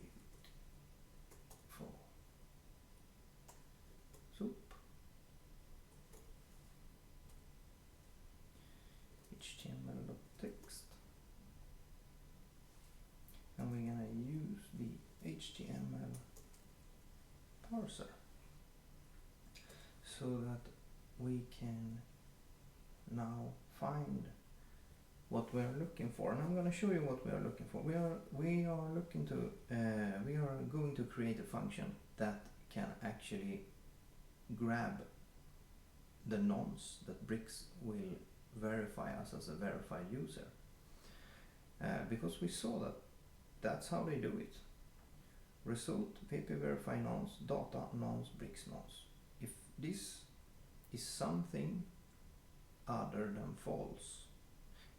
for soup. HTML.text, and we're gonna use the HTML parser so that we can now find what we are looking for. And I'm going to show you what we are looking for. We are looking to we are going to create a function that can actually grab the nonce that Bricks will verify us as a verified user, because we saw that that's how they do it. Result pp verify nonce data nonce Bricks nonce. If this is something other than false,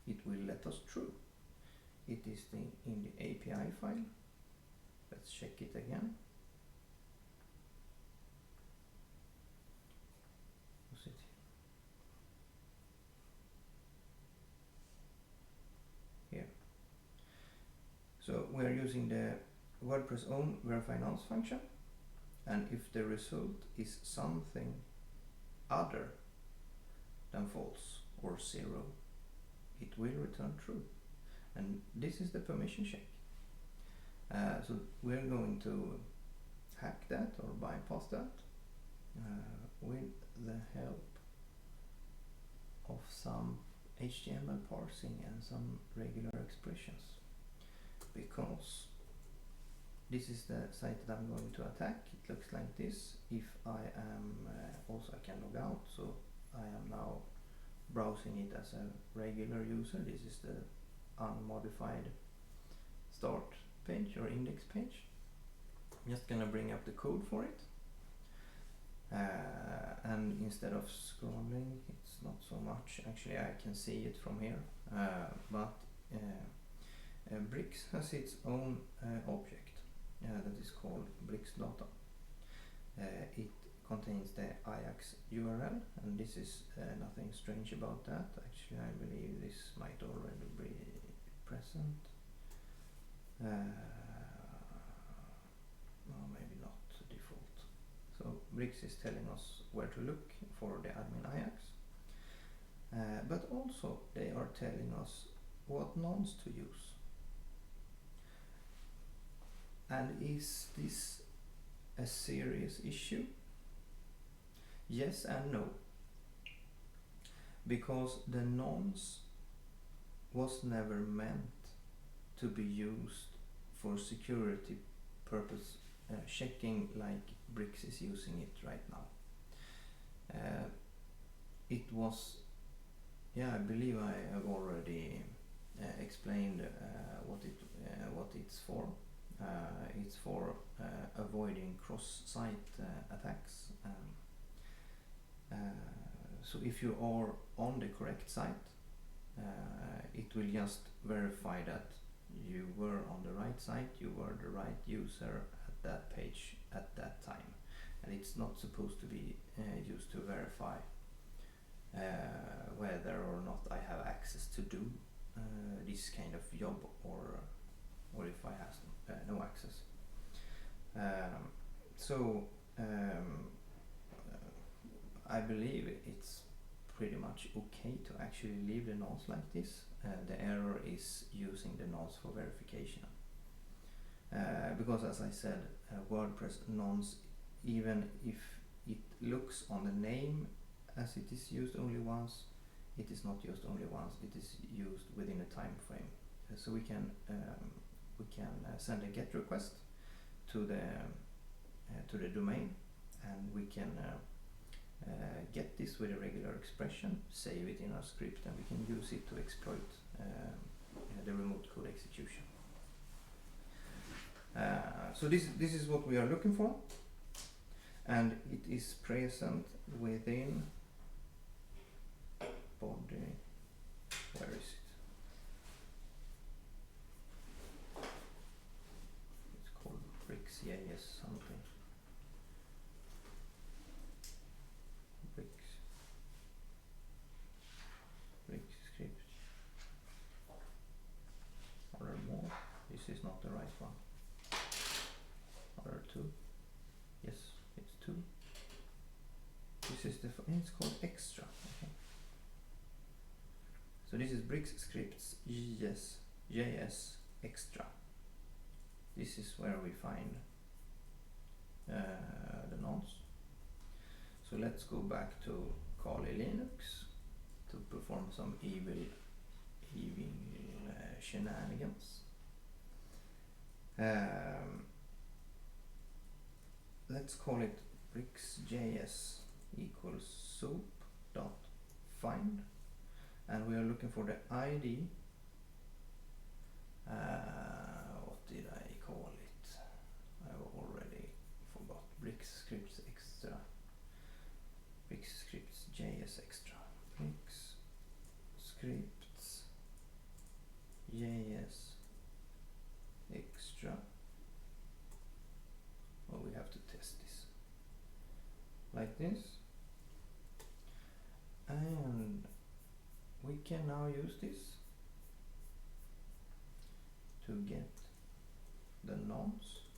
it will let us true. It is in the API file. Let's check it again. What's it? Here. So we are using the WordPress own verify nonce function, and if the result is something other than false or 0, it will return true. And this is the permission check. So we're going to hack that or bypass that with the help of some HTML parsing and some regular expressions, because this is the site that I'm going to attack. It looks like this. If I am also I can log out, so I am now browsing it as a regular user. This is the unmodified start page or index page. I'm just gonna bring up the code for it, and instead of scrolling, it's not so much. Actually, I can see it from here, but Bricks has its own object that is called Bricks data. It contains the Ajax URL, and this is nothing strange about that. Actually, I believe this might already be present. Well, maybe not default. So Bricks is telling us where to look for the admin Ajax, but also they are telling us what nonce to use. And is this a serious issue? Yes and no, because the nonce was never meant to be used for security purpose checking like Bricks is using it right now. It was, I believe I have already explained what it's for. It's for avoiding cross-site attacks. So if you are on the correct site, it will just verify that you were on the right site, you were the right user at that page at that time, and it's not supposed to be used to verify whether or not I have access to do this kind of job, or if I have no access. I believe it's pretty much okay to actually leave the nonce like this. The error is using the nonce for verification. Because as I said, WordPress nonce, even if it looks on the name as it is used only once, it is not used only once, it is used within a time frame. So we can send a GET request to the domain, and we can get this with a regular expression, save it in our script, and we can use it to exploit the remote code execution. So this is what we are looking for, and it is present within body. Where is it? this is it's called extra. Okay. So this is bricks scripts JS extra. This is where we find the nonce. So let's go back to Kali Linux to perform some evil shenanigans. Let's call it bricks.js equals soup dot find, and we are looking for the ID. What did I call it? I already forgot. Bricks scripts extra. Bricks scripts JS extra. Bricks scripts JS extra. Well, we have to test this like this, and we can now use this to get the nonce.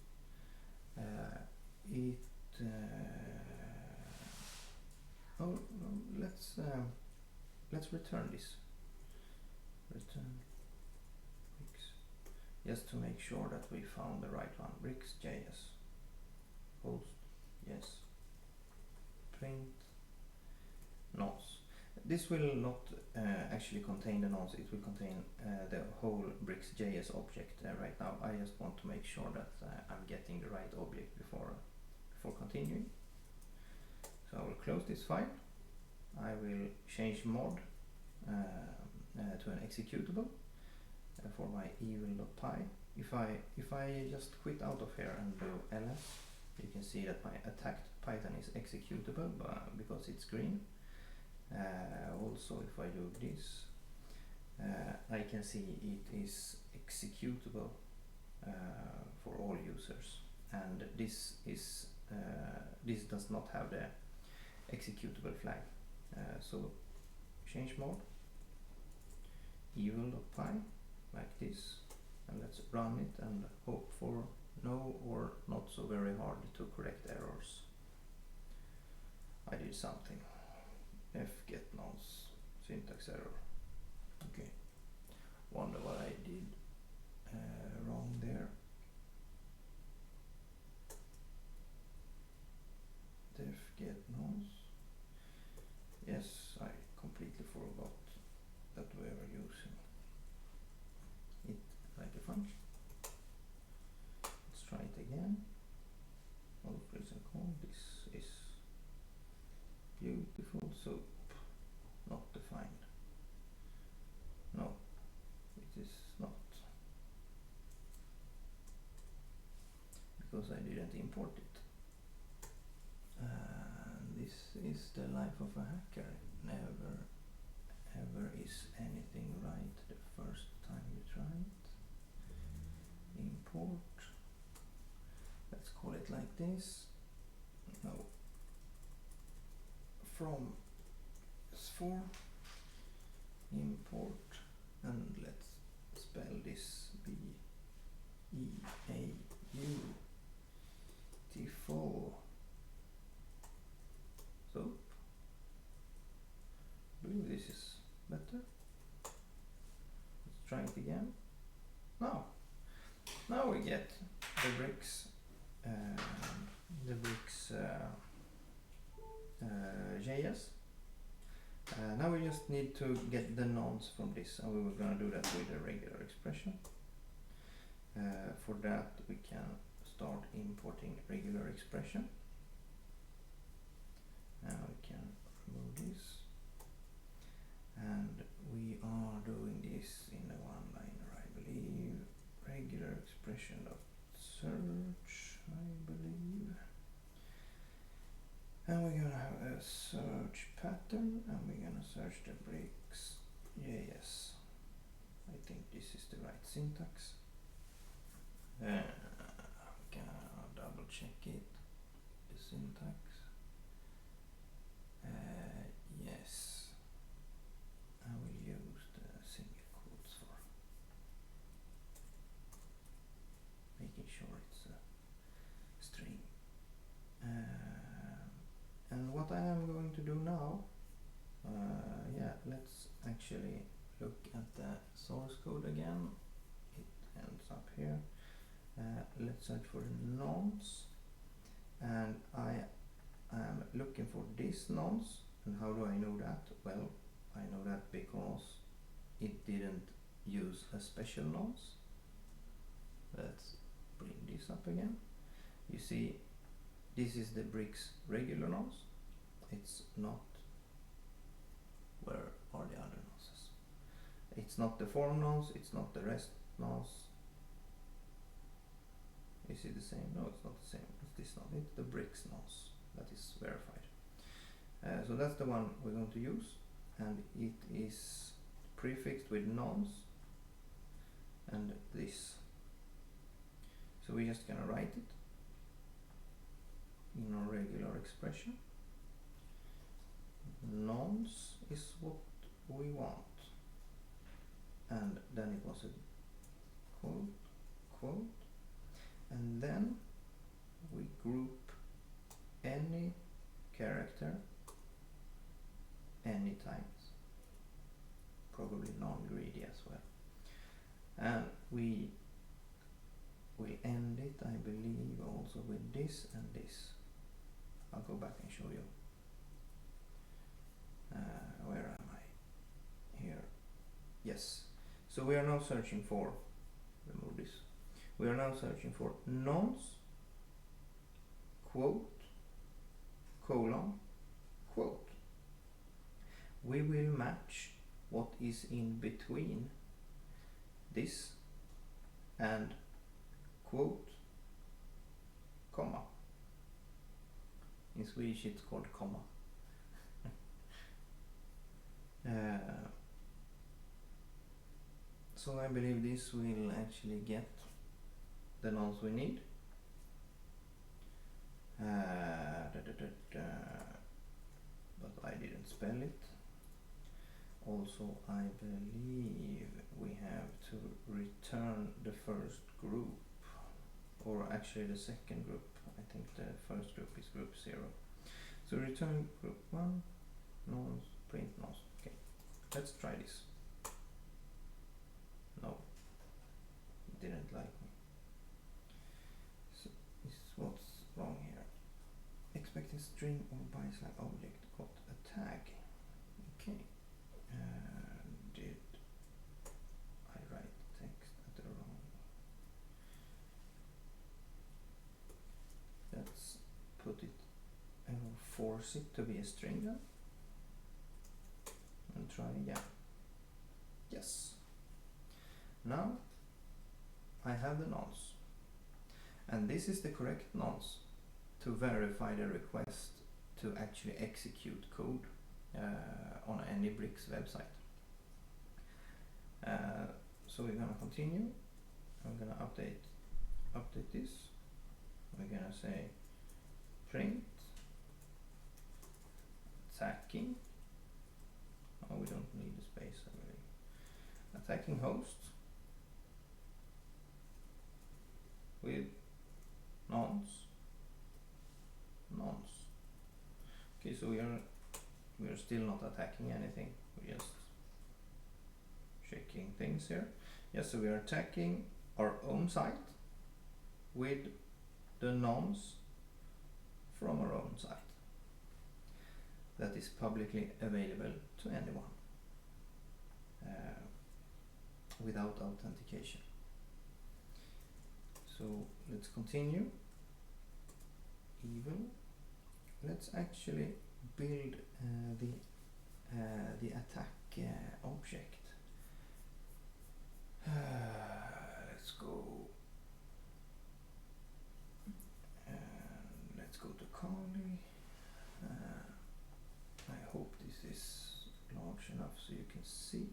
Let's return this. Return bricks, just to make sure that we found the right one. Bricks.js host, yes. Print nonce. This will not actually contain the nonce. It will contain the whole bricks.js object right now. I just want to make sure that I'm getting the right object before continuing. So I will close this file. I will change mod to an executable for my evil.py. If I just quit out of here and do ls, you can see that my attacked Python is executable because it's green. Also, if I do this, I can see it is executable for all users, and this does not have the executable flag. So change mode, evil.py, like this, and let's run it and hope for no or not so very hard to correct errors. I did something. Get nonce, syntax error. Okay, wonder what I did wrong there. Get nonce. Yes, I completely forgot that we were using it like a function. Let's try it again. Wordpress and call. This is beautiful. So not defined. No, it is not, because I didn't import it. This is the life of a hacker. Never ever is anything right the first time you try it. Import. Let's call it like this. No. From S4 import, and let's spell this beautiful. So I believe this is better. Let's try it again. Now we get the bricks JS. Now we just need to get the nonce from this, and we were going to do that with a regular expression. For that we can start importing regular expression. Now we can remove this, and we are doing this in a one-liner, I believe. Regular expression of search, I believe. And we're gonna have a search pattern, and we're gonna search the bricks JS. I think this is the right syntax. I'm gonna double check it. The syntax. Yes. I will use the single quotes for making sure it's a string. And what I am going to actually look at the source code again. It ends up here. Let's search for nonce, and I am looking for this nonce. And how do I know that? Well, I know that because it didn't use a special nonce. Let's bring this up again. You see, this is the bricks regular nonce. It's not. Where are the other nonces? It's not the form nonce, it's not the rest nonce. Is it the same? No, it's not the same. It's this nonce. It's the bricks nonce that is verified. So that's the one we're going to use, and it is prefixed with nonce and this. So we're just gonna write it in our regular expression. Nonce is what we want, and then it was a quote, and then we group any character any times, probably non-greedy as well, and we will end it, I believe, also with this and this. I'll go back and show you. Where am I? Here. Yes. So we are now searching for, remove this, we are now searching for nonce, quote, colon, quote. We will match what is in between this and quote, comma. In Swedish it's called comma. So I believe this will actually get the nonce we need. But I didn't spell it. Also, I believe we have to return the first group, or actually the second group. I think the first group is group 0. So return group 1, nonce, print nonce. Okay, let's try this. No, it didn't like me. So this is what's wrong here. Expecting string or byte object got a tag. Okay. Did I write text at the wrong? Let's put it and force it to be a string then. And try again. Yes. Now I have the nonce, and this is the correct nonce to verify the request to actually execute code on any bricks website. So we're gonna continue. I'm gonna update this. We're gonna say print attacking. Oh, we don't need the space, I believe. Attacking host with nonce. Okay, so we are still not attacking anything. We're just checking things here. Yes, so we are attacking our own site with the nonce from our own site that is publicly available to anyone without authentication. So let's continue. Evil. Let's actually build the attack object. Let's go. Let's go to Kali. I hope this is large enough so you can see.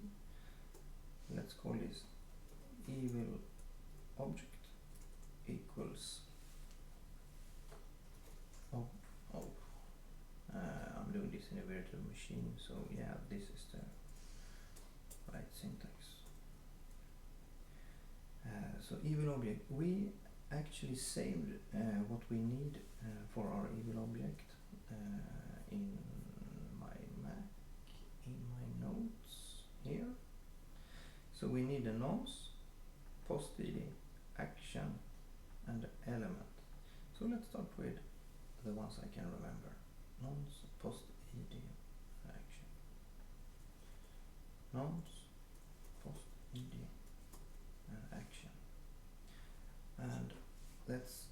Let's call this evil object equals I'm doing this in a virtual machine, so yeah, this is the right syntax. So evil object, we actually saved what we need for our evil object in my Mac, in my notes. here. So we need a nonce, post id, action, and element. So let's start with the ones I can remember. Nonce, post id, action. Nonce, post id, and action. And let's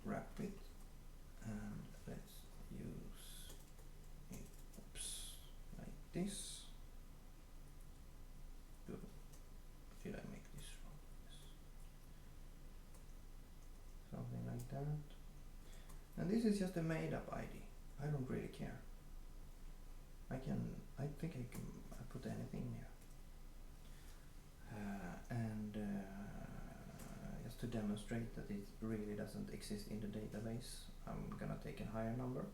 wrap it, and let's use it, oops, like this. Did I make this wrong? Yes. Something like that. And this is just a made up ID. I don't really care. I think I can put anything here. Just to demonstrate that it really doesn't exist in the database, I'm gonna take a higher number.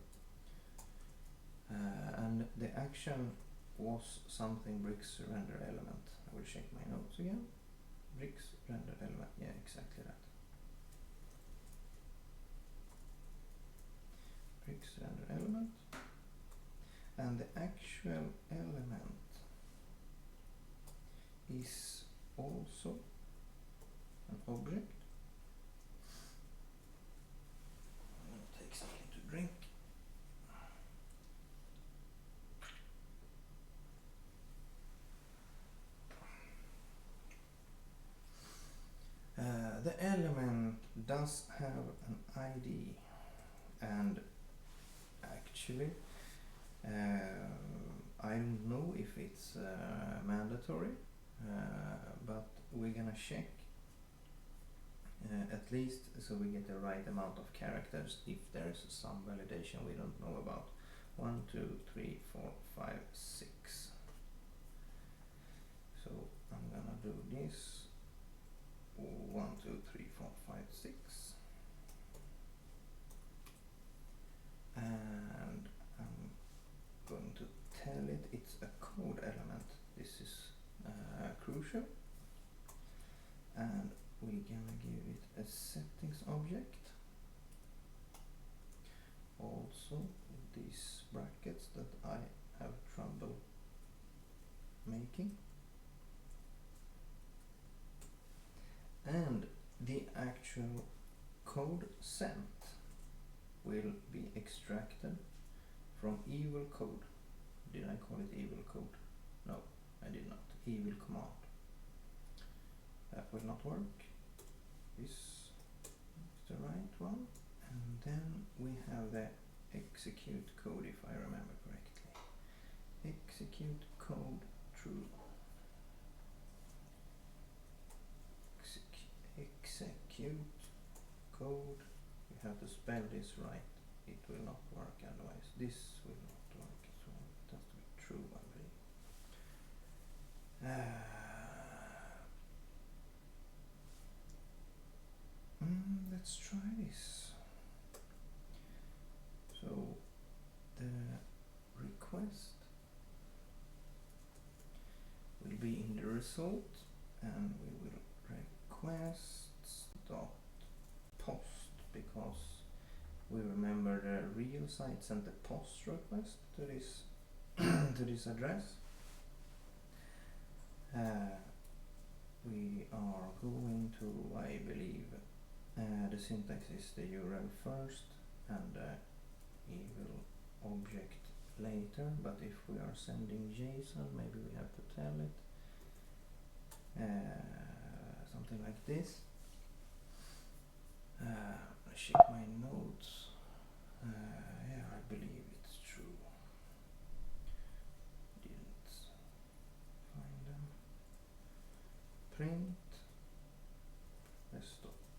And the action was something bricks render element. I will check my notes again. Bricks render element, yeah, exactly that. Bricks render element. And the actual element is also an object. I'm going to take something to drink. The element does have an ID, and actually I don't know if it's mandatory, but we're gonna check at least so we get the right amount of characters if there's some validation we don't know about. 1, 2, 3, 4, 5, 6. So I'm gonna do this. 1, 2, 3, 4, 5, 6. And I'm going to tell it it's a code element. This is crucial. And we're gonna give it a settings object. Also these brackets that I have trouble making. And the actual code sent will be extracted from evil code. Did I call it evil code? No, I did not. Evil command. That will not work. This is the right one. And then we have the execute code, if I remember correctly. Execute code true. Execute code. You have to spell this right. It will not work otherwise. This will not work as well. It has to be true, I believe. Let's try this. So the request will be in the result, and we will requests dot post, because we remember the real site sent the post request to this to this address. We are going to, I believe, the syntax is the URL first and the evil object later, but if we are sending JSON, maybe we have to tell it something like this. I check my notes. Yeah, I believe it's true. Didn't find them. Print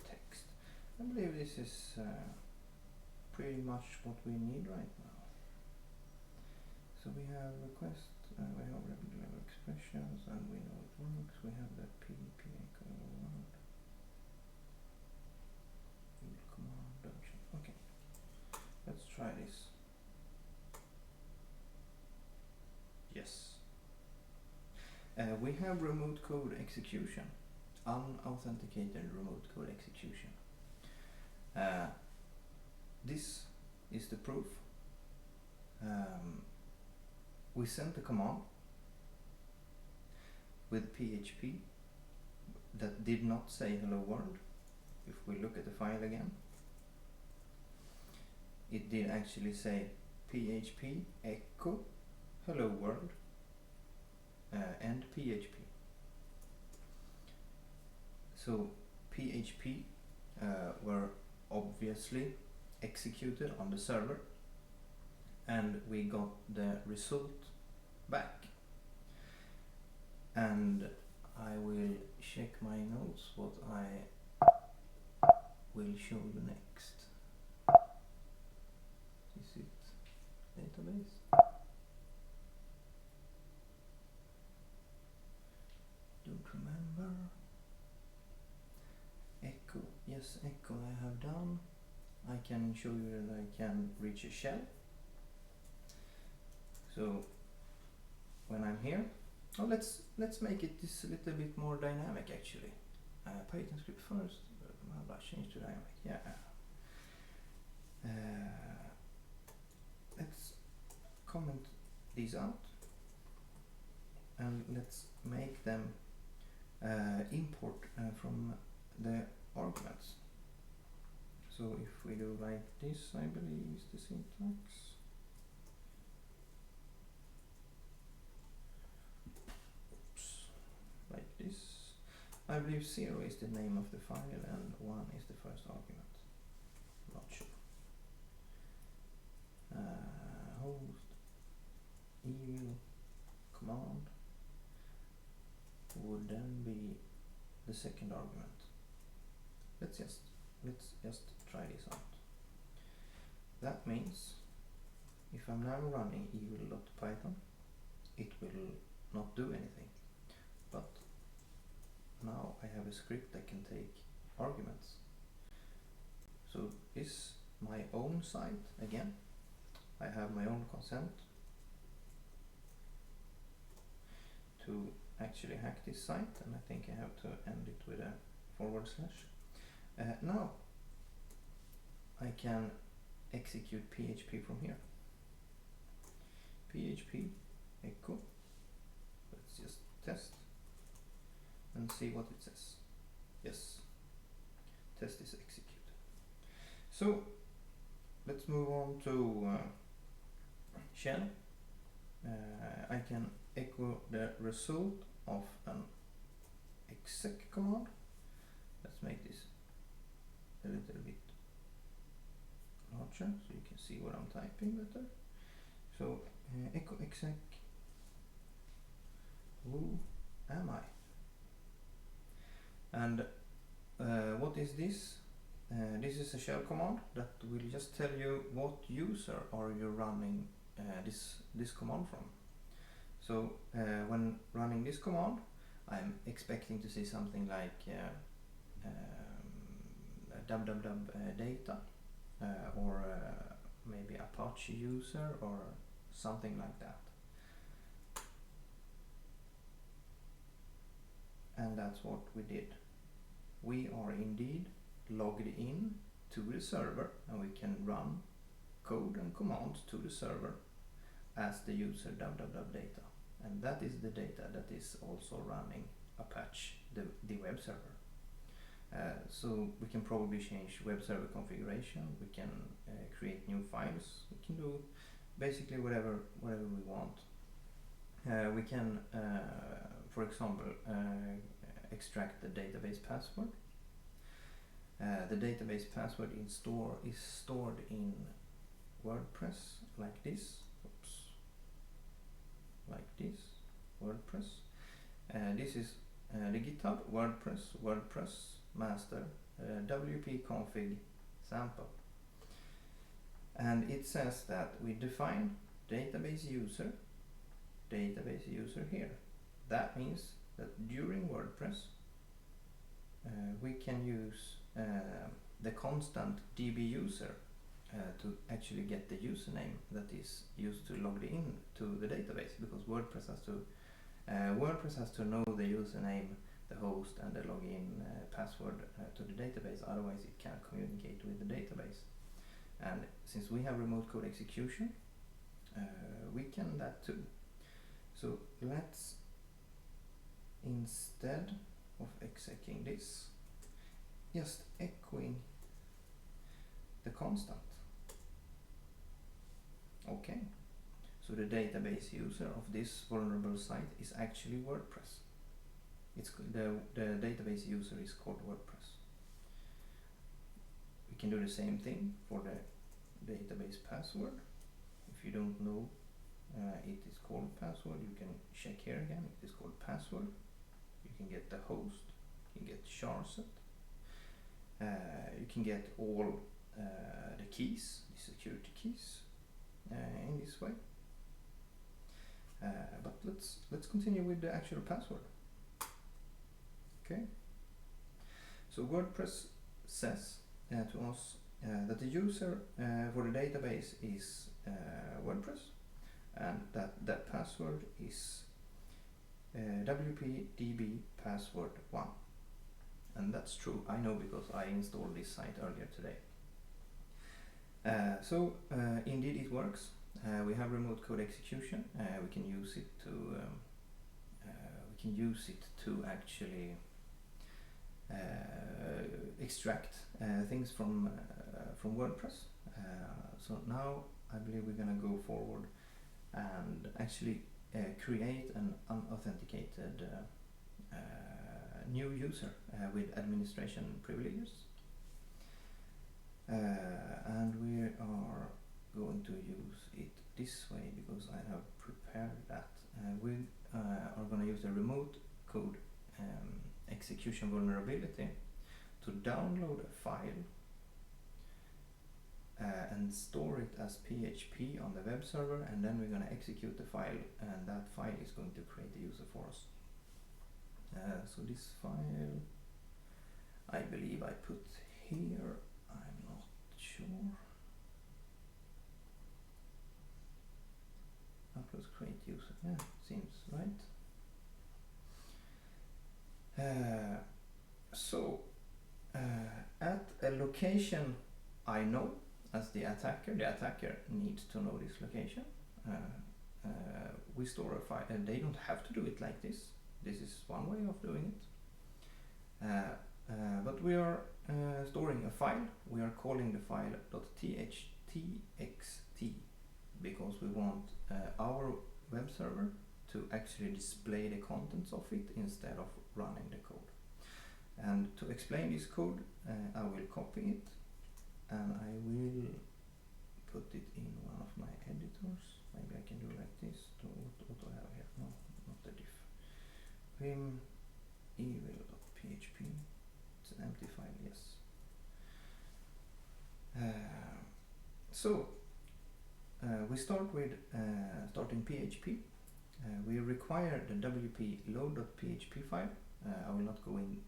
text. I believe this is pretty much what we need right now. So we have request, we have regular expressions, and we know it works. We have the PDP word. Command. Okay, let's try this. Yes. We have remote code execution, unauthenticated remote code execution. This is the proof. We sent the command, with PHP that did not say hello world. If we look at the file again, it did actually say PHP echo hello world and PHP. So PHP were obviously executed on the server, and we got the result back. And I will check my notes what I will show you next. Is it database? Don't remember. Echo, yes, echo I have done. I can show you that I can reach a shell. So when I'm here, let's make it this a little bit more dynamic actually. Python script first, change to dynamic, yeah. Let's comment these out and let's make them import from the arguments. So if we do like this, I believe is the syntax. Oops. Like this. I believe 0 is the name of the file and 1 is the first argument. Not sure. Host evil command would then be the second argument. Let's just try this out. That means if I'm now running evil.python, it will not do anything. But now I have a script that can take arguments. So is my own site again. I have my own consent to actually hack this site, and I think I have to end it with a /. Now I can execute PHP from here. PHP echo. Let's just test and see what it says. Yes, test is executed. So let's move on to shell. I can echo the result of an exec command. Let's make this a little bit larger so you can see what I'm typing better. So echo exec, who am I? And what is this? This is a shell command that will just tell you what user are you running this command from. So when running this command, I'm expecting to see something like www data or maybe Apache user or something like that. And that's what we did. We are indeed logged in to the server, and we can run code and commands to the server as the user www data. And that is the data that is also running Apache, the web server. So we can probably change web server configuration, we can create new files, we can do basically whatever we want. We can, for example, extract the database password. The database password is stored in WordPress like this. Oops. Like this, WordPress. This is the GitHub WordPress master wp config sample, and it says that we define database user here. That means that during WordPress we can use the constant db user to actually get the username that is used to log in to the database, because WordPress has to know the username, the host, and the login password to the database. Otherwise it can't communicate with the database. And since we have remote code execution, we can that too. So let's instead of execing this, just echoing the constant. Okay, so the database user of this vulnerable site is actually WordPress. It's the database user is called WordPress. We can do the same thing for the database password. If you don't know it is called password, you can check here again. It is called password. You can get the host, you can get charset, you can get all the keys, the security keys in this way. But let's continue with the actual password. Okay. So WordPress says to us that the user for the database is WordPress, and that password is wp-db password 1. And that's true, I know, because I installed this site earlier today. So indeed it works. We have remote code execution. We can use it to actually extract things from WordPress. So now I believe we're gonna go forward and actually create an unauthenticated new user with administration privileges. And we are going to use it this way because I have prepared that. We are going to use the remote code execution vulnerability to download a file and store it as PHP on the web server, and then we're going to execute the file, and that file is going to create a user for us. So this file I believe I put here, I'm not sure. Upload create user, yeah, seems right. So at a location I know as the attacker needs to know this location. We store a file, and they don't have to do it like this. This is one way of doing it. But we are storing a file. We are calling the file .txt because we want our web server to actually display the contents of it instead of running the code. And to explain this code, I will copy it and I will put it in one of my editors. Maybe I can do like this. What do I have here? No, not the diff. Vim evil.php. It's an empty file, yes. So we start with starting PHP. We require the wp load.php file. I will not go in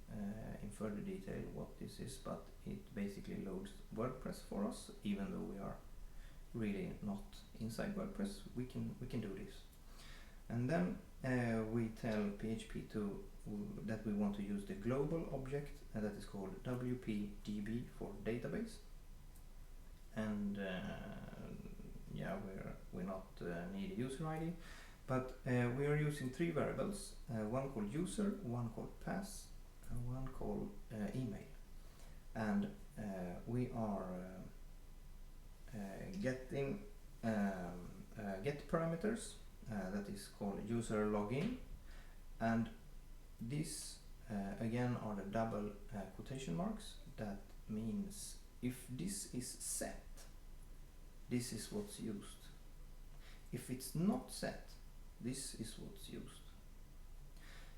further detail what this is, but it basically loads WordPress for us. Even though we are really not inside WordPress, we can do this. And then we tell PHP that we want to use the global object that is called wp-db for database. And yeah, we not need a user ID, but we are using 3 variables, one called user, one called pass, and one called email. And we are getting get parameters that is called user login, and this again are the double quotation marks. That means if this is set, this is what's used. If it's not set, this is what's used.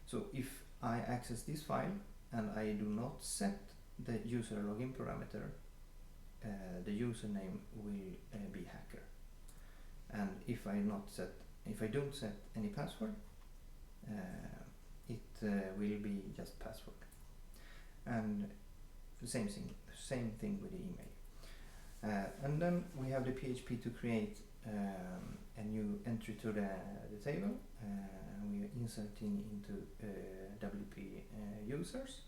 So if I access this file and I do not set the user login parameter, the username will be hacker. And if I don't set any password, it will be just password. And the same thing with the email. And then we have the PHP to create a new entry to the table. We are inserting into WP users,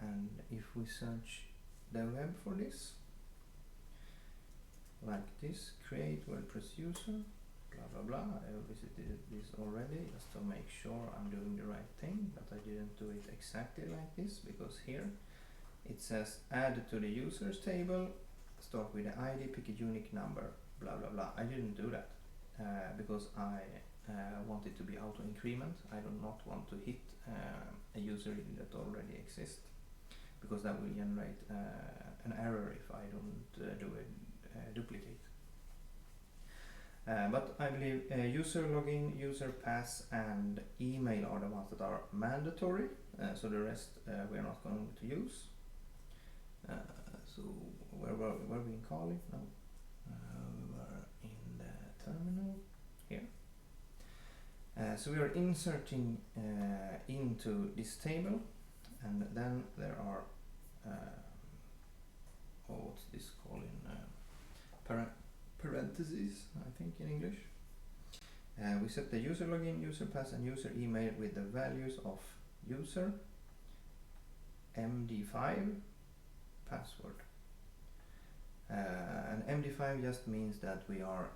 and if we search the web for this, like this, create WordPress user, blah blah blah. I visited this already just to make sure I'm doing the right thing, but I didn't do it exactly like this, because here it says add to the users table, start with the ID, pick a unique number, blah blah blah. I didn't do that because I want it to be auto increment. I do not want to hit a user ID that already exists, because that will generate an error if I don't do a duplicate. But I believe user login, user pass and email are the ones that are mandatory, so the rest we are not going to use. So where were we in Kali? No, we were in the terminal here. So we are inserting into this table, and then there are what's this called in parentheses, I think, in English. We set the user login, user pass and user email with the values of user, MD5, password. And MD5 just means that we are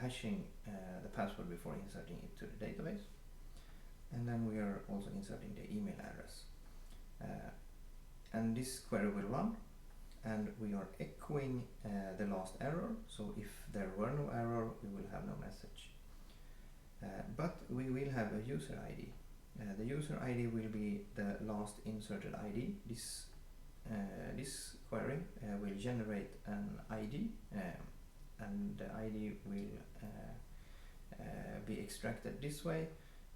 hashing the password before inserting it to the database, and then we are also inserting the email address. And this query will run, and we are echoing the last error, so if there were no error we will have no message. But we will have a user ID. The user ID will be the last inserted ID. This query will generate an ID, and the ID will be extracted this way,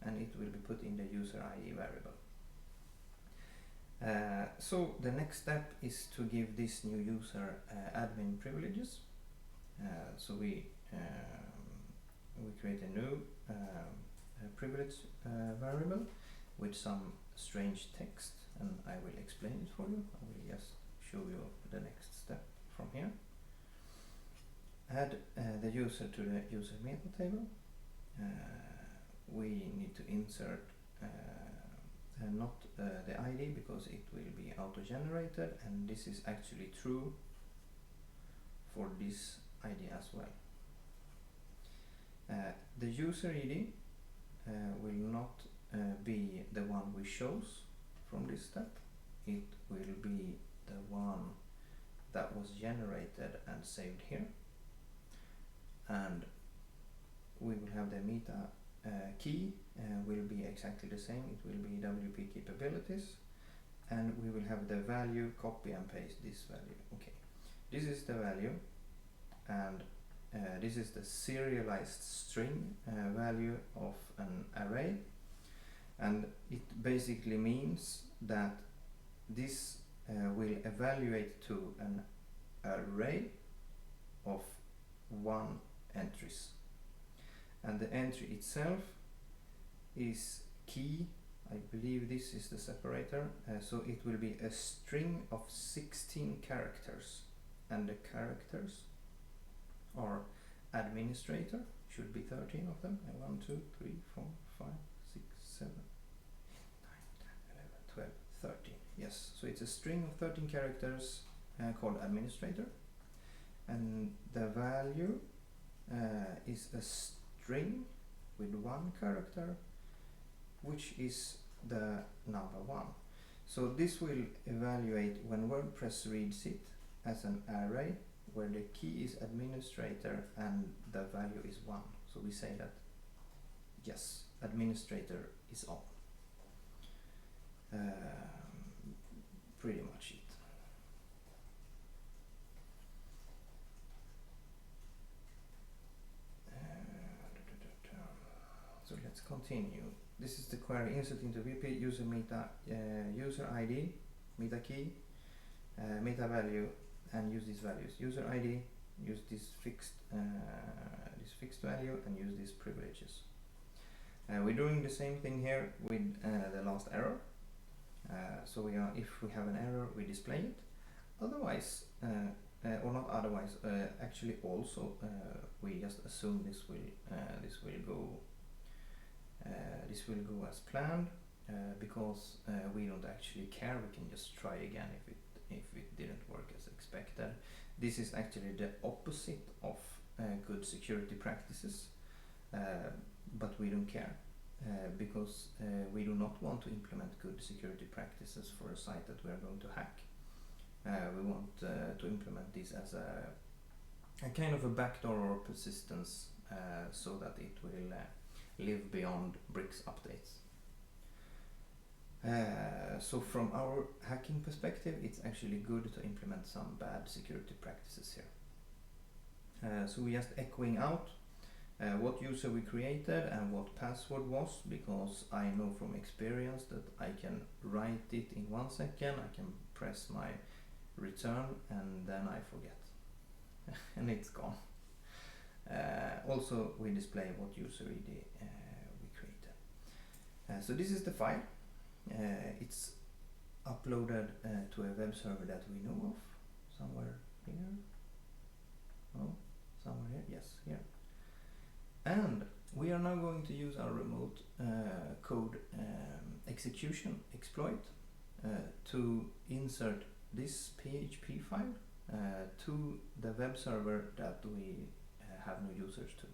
and it will be put in the user ID variable. So the next step is to give this new user admin privileges. So we create a new privilege variable with some strange text, and I will explain it for you. I will just show you the next step from here. Add the user to the user meta table. We need to insert not the ID, because it will be auto-generated, and this is actually true for this ID as well. The user ID will not be the one we chose from this step. It will be the one that was generated and saved here, and we will have the meta key will be exactly the same. It will be WP capabilities, and we will have the value, copy and paste this value. Okay, this is the value, and this is the serialized string value of an array, and it basically means that this will evaluate to an array of 1 entries, and the entry itself is key. I believe this is the separator, so it will be a string of 16 characters, and the characters are administrator, should be 13 of them, 1, 2, 3, 4, 5, 6, 7, 8, 9, 10, 11, 12, 13. Yes, so it's a string of 13 characters called administrator, and the value is a string with 1 character, which is the number 1. So this will evaluate when WordPress reads it as an array where the key is administrator and the value is 1. So we say that yes, administrator is on. Pretty much it. So let's continue. This is the query: insert into VP, user meta, user ID, meta key, meta value, and use these values. User ID, use this fixed value, and use these privileges. We're doing the same thing here with the last error. So if we have an error, we display it. Otherwise, or not otherwise, actually also we just assume this will go as planned, because we don't actually care. We can just try again if it didn't work as expected. This is actually the opposite of good security practices. but we don't care because we do not want to implement good security practices for a site that we are going to hack. We want to implement this as a kind of a backdoor or persistence so that it will live beyond bricks updates. So from our hacking perspective, it's actually good to implement some bad security practices here. So we're just echoing out what user we created and what password was, because I know from experience that I can write it in 1 second, I can press my return and then I forget and it's gone. Also we display what user ID we created. So this is the file. It's uploaded to a web server that we know of, somewhere here. Oh, somewhere here. Yes, here. And we are now going to use our remote code execution exploit to insert this PHP file to the web server that we have no users to.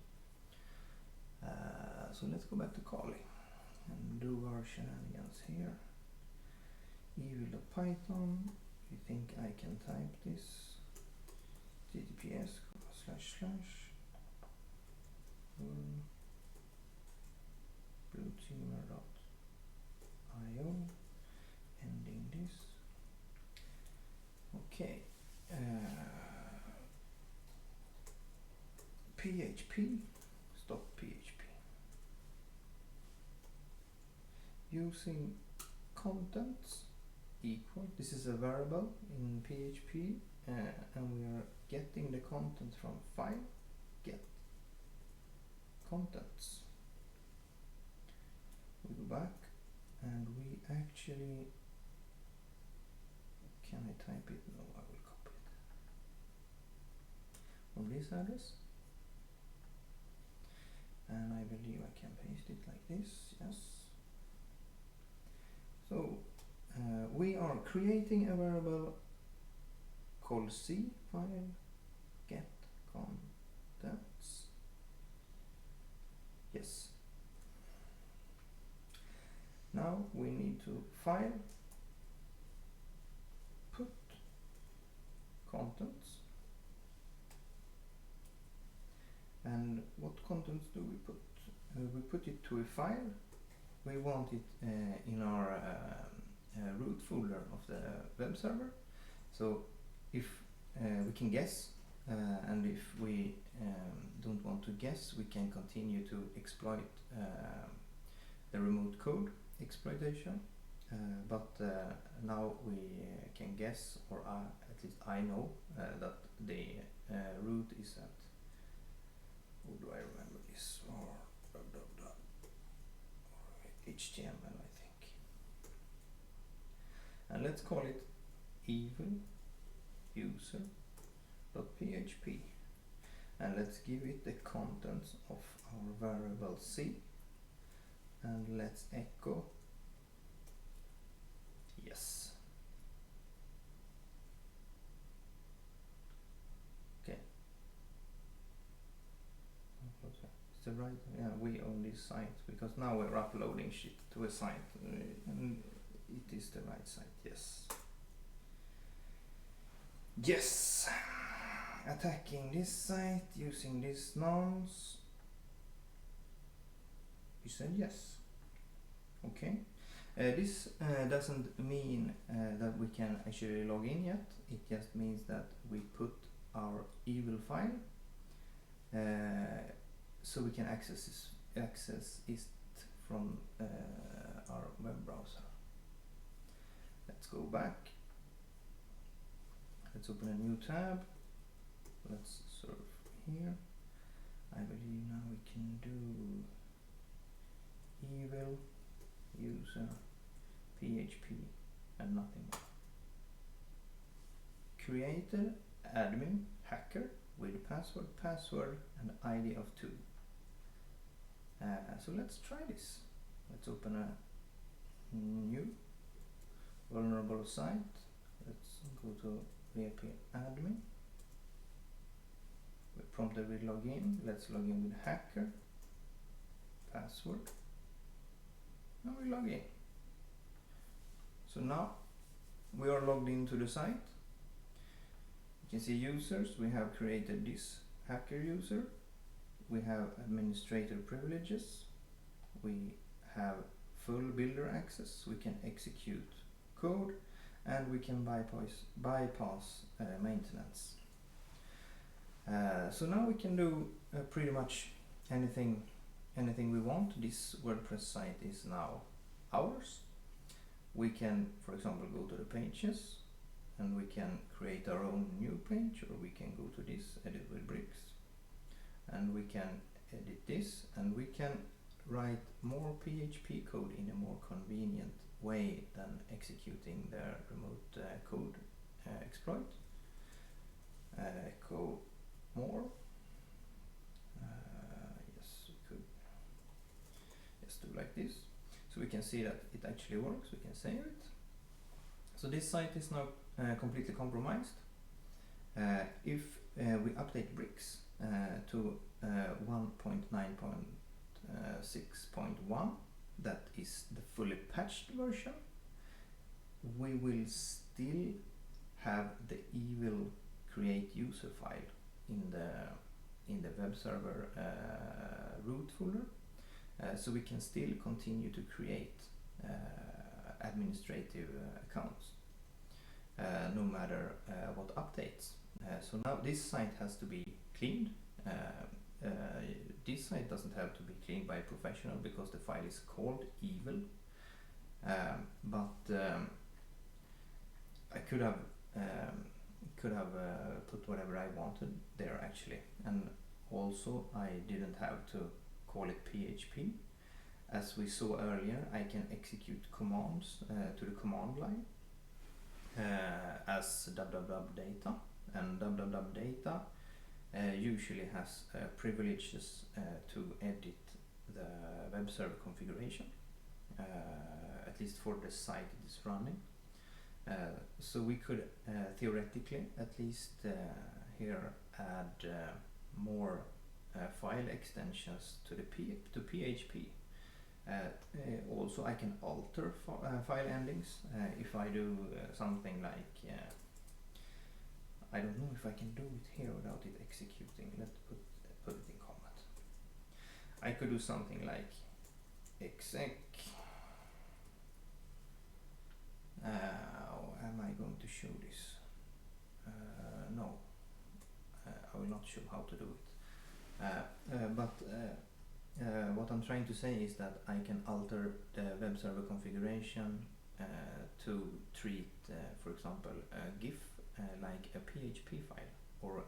So let's go back to Kali and do our shenanigans here. evil.python. You think I can type this? https blueteamer.io, ending this. Okay. PHP, stop PHP. Using contents equal, this is a variable in PHP and we are getting the content from file get contents. We go back and we actually, can I type it? No, I will copy it from this address and I believe I can paste it like this. Yes. So we are creating a variable called C file get contents. Yes. Now we need to file put contents. And what contents do we put? We put it to a file. We want it in our root folder of the web server. So if we can guess, and if we don't want to guess, we can continue to exploit the remote code exploitation. But now we can guess, or at least I know that the root is at, how do I remember this? Or HTML, I think. And let's call it evil user.php. And let's give it the contents of our variable C. And let's echo yes. Okay. It's the right, yeah, we own this site because now we're uploading shit to a site and it is the right site. Yes. Yes. Attacking this site using these nonce. You said yes. Okay. This doesn't mean that we can actually log in yet. It just means that we put our evil file so we can access it from our web browser. Let's go back. Let's open a new tab. Let's surf here. I believe now we can do evil user PHP and nothing more. Created admin hacker with password and ID of 2. So let's try this. Let's open a new vulnerable site. Let's go to WP admin. We're prompted with login. Let's log in with hacker. password, and we log in. So now we are logged into the site. You can see users. We have created this hacker user. We have administrator privileges. We have full builder access. We can execute code, and we can bypass maintenance. So now we can do pretty much anything we want. This WordPress site is now ours. We can, for example, go to the pages, and we can create our own new page, or we can go to this edit with bricks, and we can edit this, and we can write more PHP code in a more convenient way than executing the remote code exploit. Echo more. Yes, we could just do like this. So we can see that it actually works. We can save it. So this site is now completely compromised. If we update bricks to 1.9.6.1, that is the fully patched version, we will still have the evil create user file in the web server root folder. So we can still continue to create administrative accounts no matter what updates. So now this site has to be cleaned. This site doesn't have to be cleaned by a professional because the file is called evil. But I could have put whatever I wanted there actually, and also I didn't have to call it PHP. As we saw earlier, I can execute commands to the command line as www.data, and www.data usually has privileges to edit the web server configuration, at least for the site it is running. So we could theoretically at least here add more file extensions to the PHP. Also I can alter file endings if I do something like I don't know if I can do it here without it executing. Let's put it in comment. I could do something like exec. Am I going to show this? No, I will not show how to do it. But what I'm trying to say is that I can alter the web server configuration to treat, for example, a GIF like a PHP file, or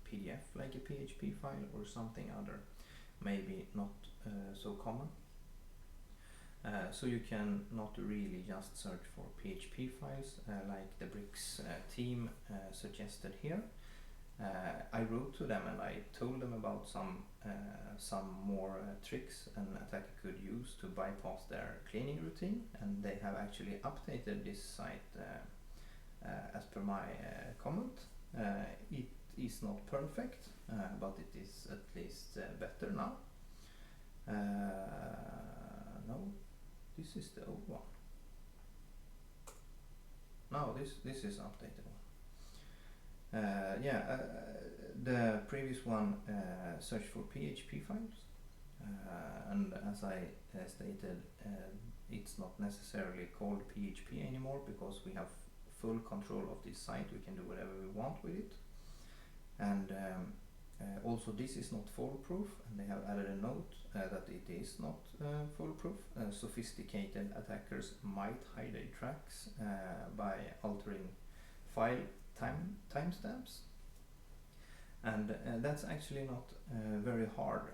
PDF like a PHP file, or something other, maybe not so common. So you can not really just search for PHP files like the bricks team suggested here. I wrote to them and I told them about some more tricks an attacker could use to bypass their cleaning routine, and they have actually updated this site as per my comment. It is not perfect, but it is at least better now. No, this is the old one. No, this is updated one. The previous one searched for PHP files, and as I stated, it's not necessarily called PHP anymore because we have full control of this site. We can do whatever we want with it, and also this is not foolproof, and they have added a note that it is not foolproof. Sophisticated attackers might hide their tracks by altering file timestamps, and that's actually not very hard.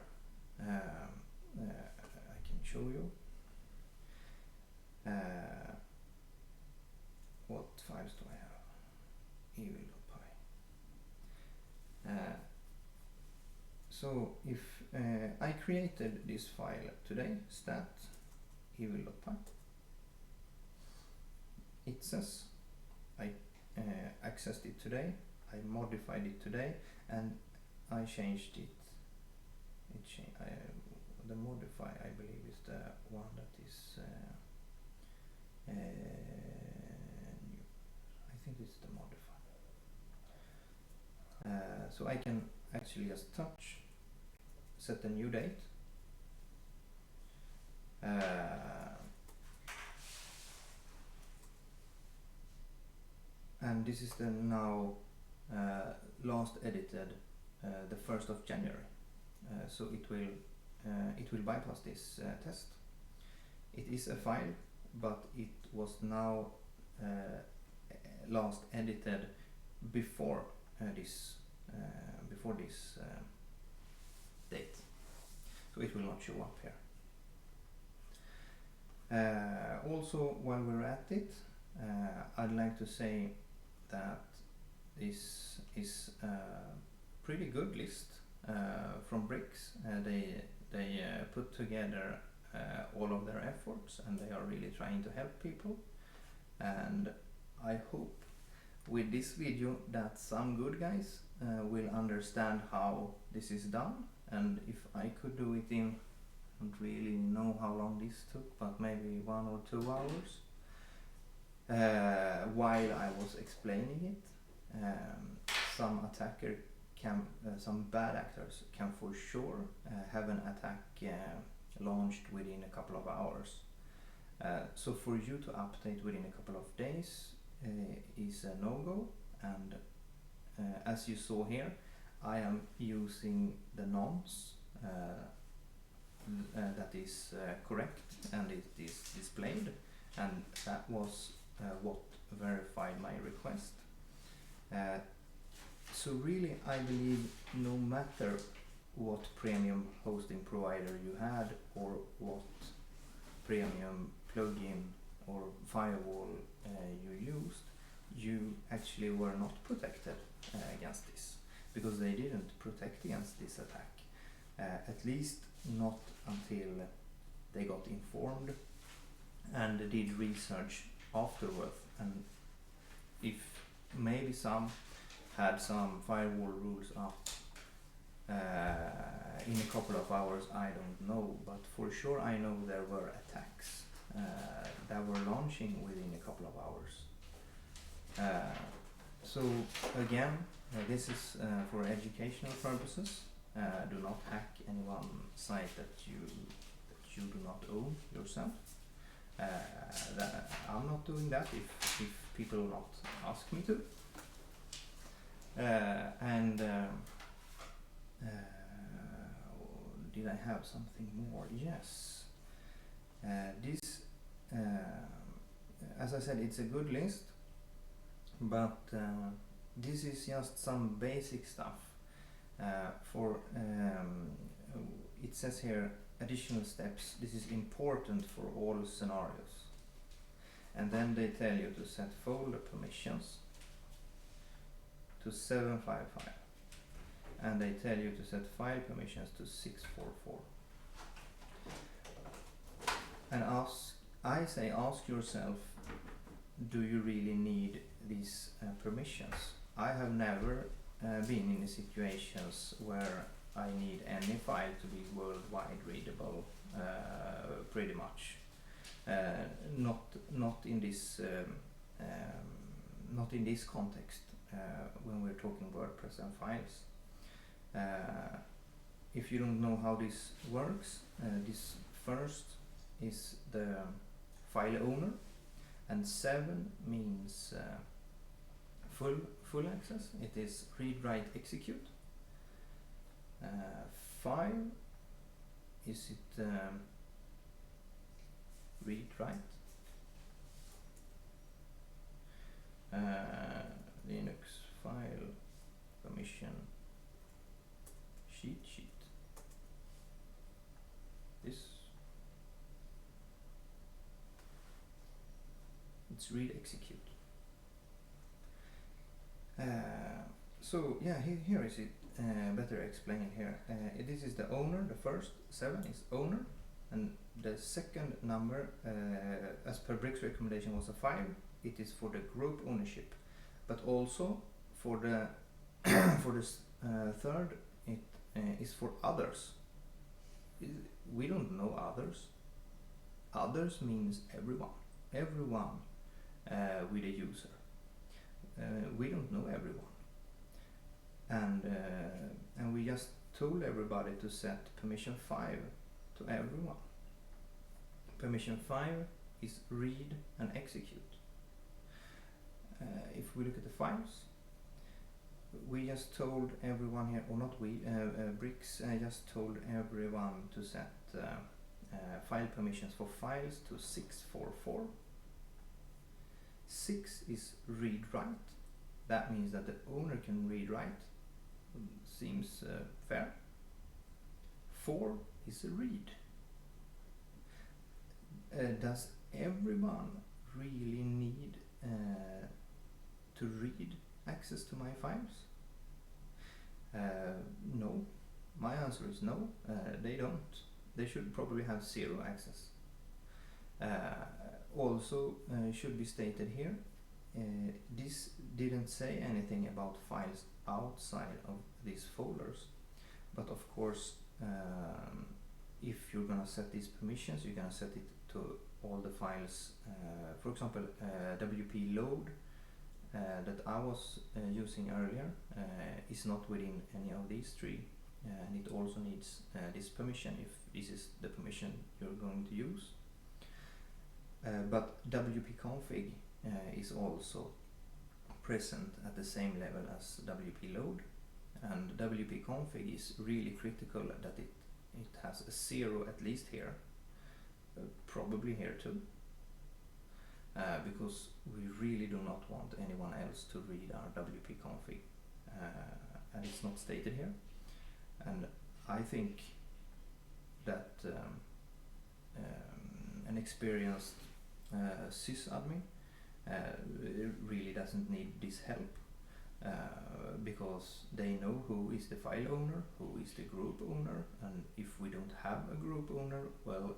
I can show you what files do I have. Evil.py. So if I created this file today, stat evil.py, it says I accessed it today, I modified it today, and I changed it. the modify, I believe, is the one that is new. I think it's the modify. So I can actually just touch, set a new date. And this is the now last edited the 1st of January. So it will bypass this test. It is a file, but it was now last edited before this date, so it will not show up here. Also, while we're at it, I'd like to say that this is a pretty good list from Bricks. They put together all of their efforts, and they are really trying to help people. And I hope with this video that some good guys will understand how this is done, and if I could do it in, I don't really know how long this took, but maybe 1 or 2 hours while I was explaining it. Some bad actors can for sure have an attack launched within a couple of hours. So for you to update within a couple of days is a no-go, and as you saw here, I am using the nonce that is correct, and it is displayed, and that was what verified my request. So really, I believe no matter what premium hosting provider you had, or what premium plugin or firewall you used, you actually were not protected against this, because they didn't protect against this attack, at least not until they got informed and did research afterwards. And if maybe some had some firewall rules up in a couple of hours, I don't know, but for sure I know there were attacks that were launching within a couple of hours. So again, this is for educational purposes. Do not hack anyone's site that you do not own yourself. I'm not doing that if people will not ask me to. Did I have something more? Yes. This, as I said, it's a good list, but this is just some basic stuff. It says here additional steps. This is important for all scenarios. And then they tell you to set folder permissions to 755, and they tell you to set file permissions to 644. And ask yourself, do you really need these permissions? I have never been in situations where I need any file to be worldwide readable, pretty much. Not in this context. When we're talking WordPress and files. If you don't know how this works, this first is the file owner, and 7 means full access. It is read, write, execute. 5 is it read, write. Linux file permission sheet. This, it's read, execute. So yeah, here is it better explained here. This is the owner. The first 7 is owner, and the second number, as per Brick's recommendation, was a 5. It is for the group ownership, but also for the for this third, it is for others. we don't know others. Others means everyone. Everyone with a user. We don't know everyone. And we just told everybody to set permission 5 to everyone. Permission 5 is read and execute. If we look at the files, we just told everyone here, or not we, Bricks just told everyone to set file permissions for files to 644. 6 is read-write. That means that the owner can read-write. Seems fair. 4 is a read. Does everyone really need to read access to my files? No. My answer is no. They don't. They should probably have 0 access. Also should be stated here, this didn't say anything about files outside of these folders, but of course if you're gonna set these permissions, you're gonna set it to all the files. For example, WP load that I was using earlier is not within any of these 3, and it also needs this permission if this is the permission you're going to use. But WP config is also present at the same level as WP load, and WP config is really critical that it has a 0 at least here, probably here too, because we really do not want anyone else to read our WP config, and it's not stated here. And I think that an experienced sysadmin really doesn't need this help, because they know who is the file owner, who is the group owner, and if we don't have a group owner, well,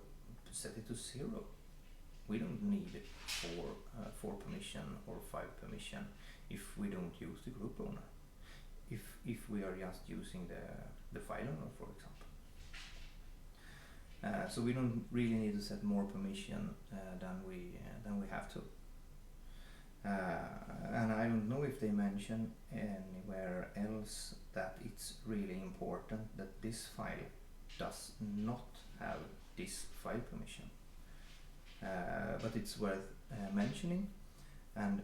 set it to 0. We don't need 4 permission or 5 permission if we don't use the group owner. If we are just using the file owner, for example. So we don't really need to set more permission than we have to. And I don't know if they mention anywhere else that it's really important that this file does not have this file permission. But it's worth mentioning. And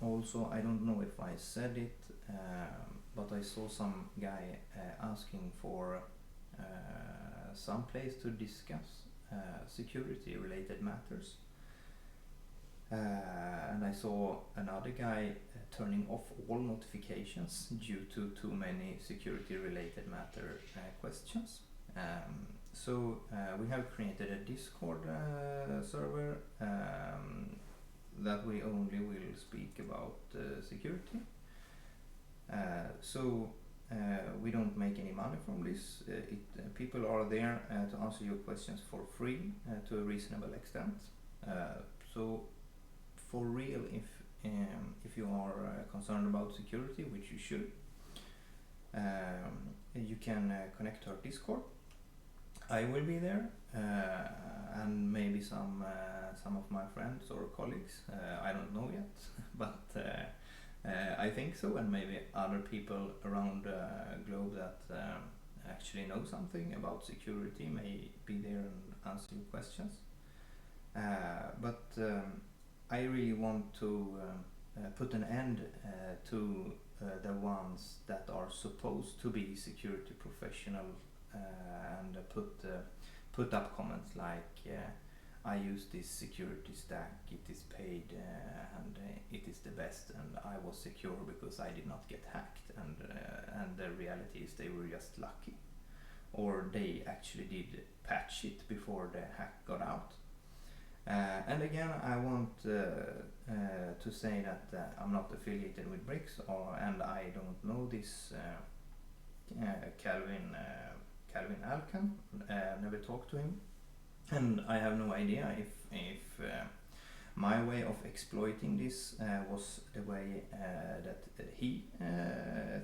also, I don't know if I said it, but I saw some guy asking for some place to discuss security related matters, and I saw another guy turning off all notifications due to too many security related matter questions. So we have created a Discord server that we only will speak about security. So we don't make any money from this. People are there to answer your questions for free to a reasonable extent. So for real, if you are concerned about security, which you should, you can connect to our Discord. I will be there, and maybe some of my friends or colleagues. I don't know yet, but I think so, and maybe other people around the globe that actually know something about security may be there and answer your questions. But I really want to put an end to the ones that are supposed to be security professional and put up comments like I use this security stack, it is paid and it is the best, and I was secure because I did not get hacked, and the reality is they were just lucky, or they actually did patch it before the hack got out. And again, I want to say that I'm not affiliated with Bricks, and I don't know this Calvin Alkan. Never talked to him, and I have no idea if my way of exploiting this was the way that he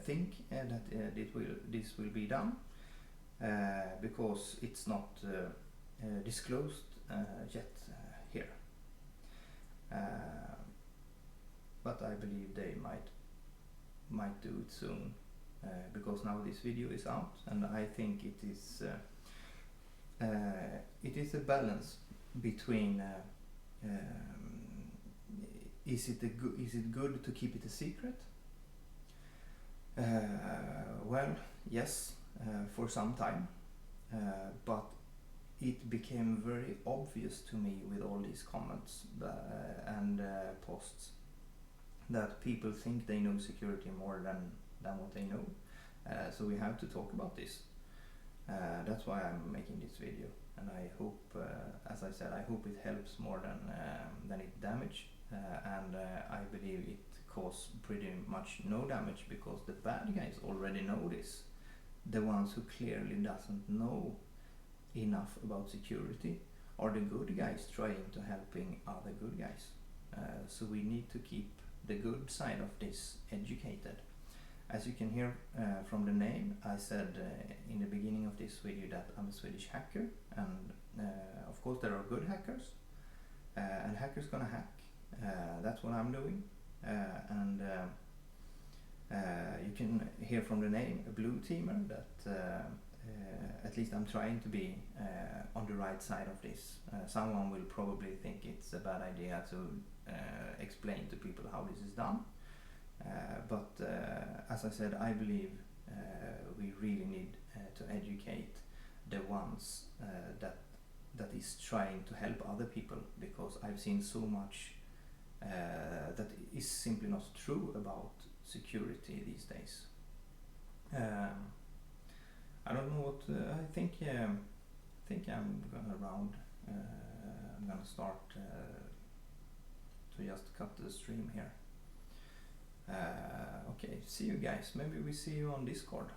think that this will be done. because it's not disclosed yet here. But I believe they might do it soon, because now this video is out, and I think it is a balance between is it good to keep it a secret? Well, yes, for some time, but it became very obvious to me with all these comments and posts that people think they know security more than what they know. So we have to talk about this. That's why I'm making this video, and I hope, as I said, I hope it helps more than it damage, and I believe it caused pretty much no damage, because the bad guys already know this. The ones who clearly doesn't know enough about security are the good guys trying to helping other good guys. So we need to keep the good side of this educated. As you can hear from the name, I said in the beginning of this video that I'm a Swedish hacker, and of course there are good hackers, and hackers gonna hack. That's what I'm doing, and you can hear from the name, a blue teamer, that at least I'm trying to be on the right side of this. Someone will probably think it's a bad idea to explain to people how this is done. But as I said, I believe we really need to educate the ones that is trying to help other people, because I've seen so much that is simply not true about security these days. I don't know what I think I'm gonna I'm gonna start to just cut the stream here. Okay, see you guys. Maybe we see you on Discord.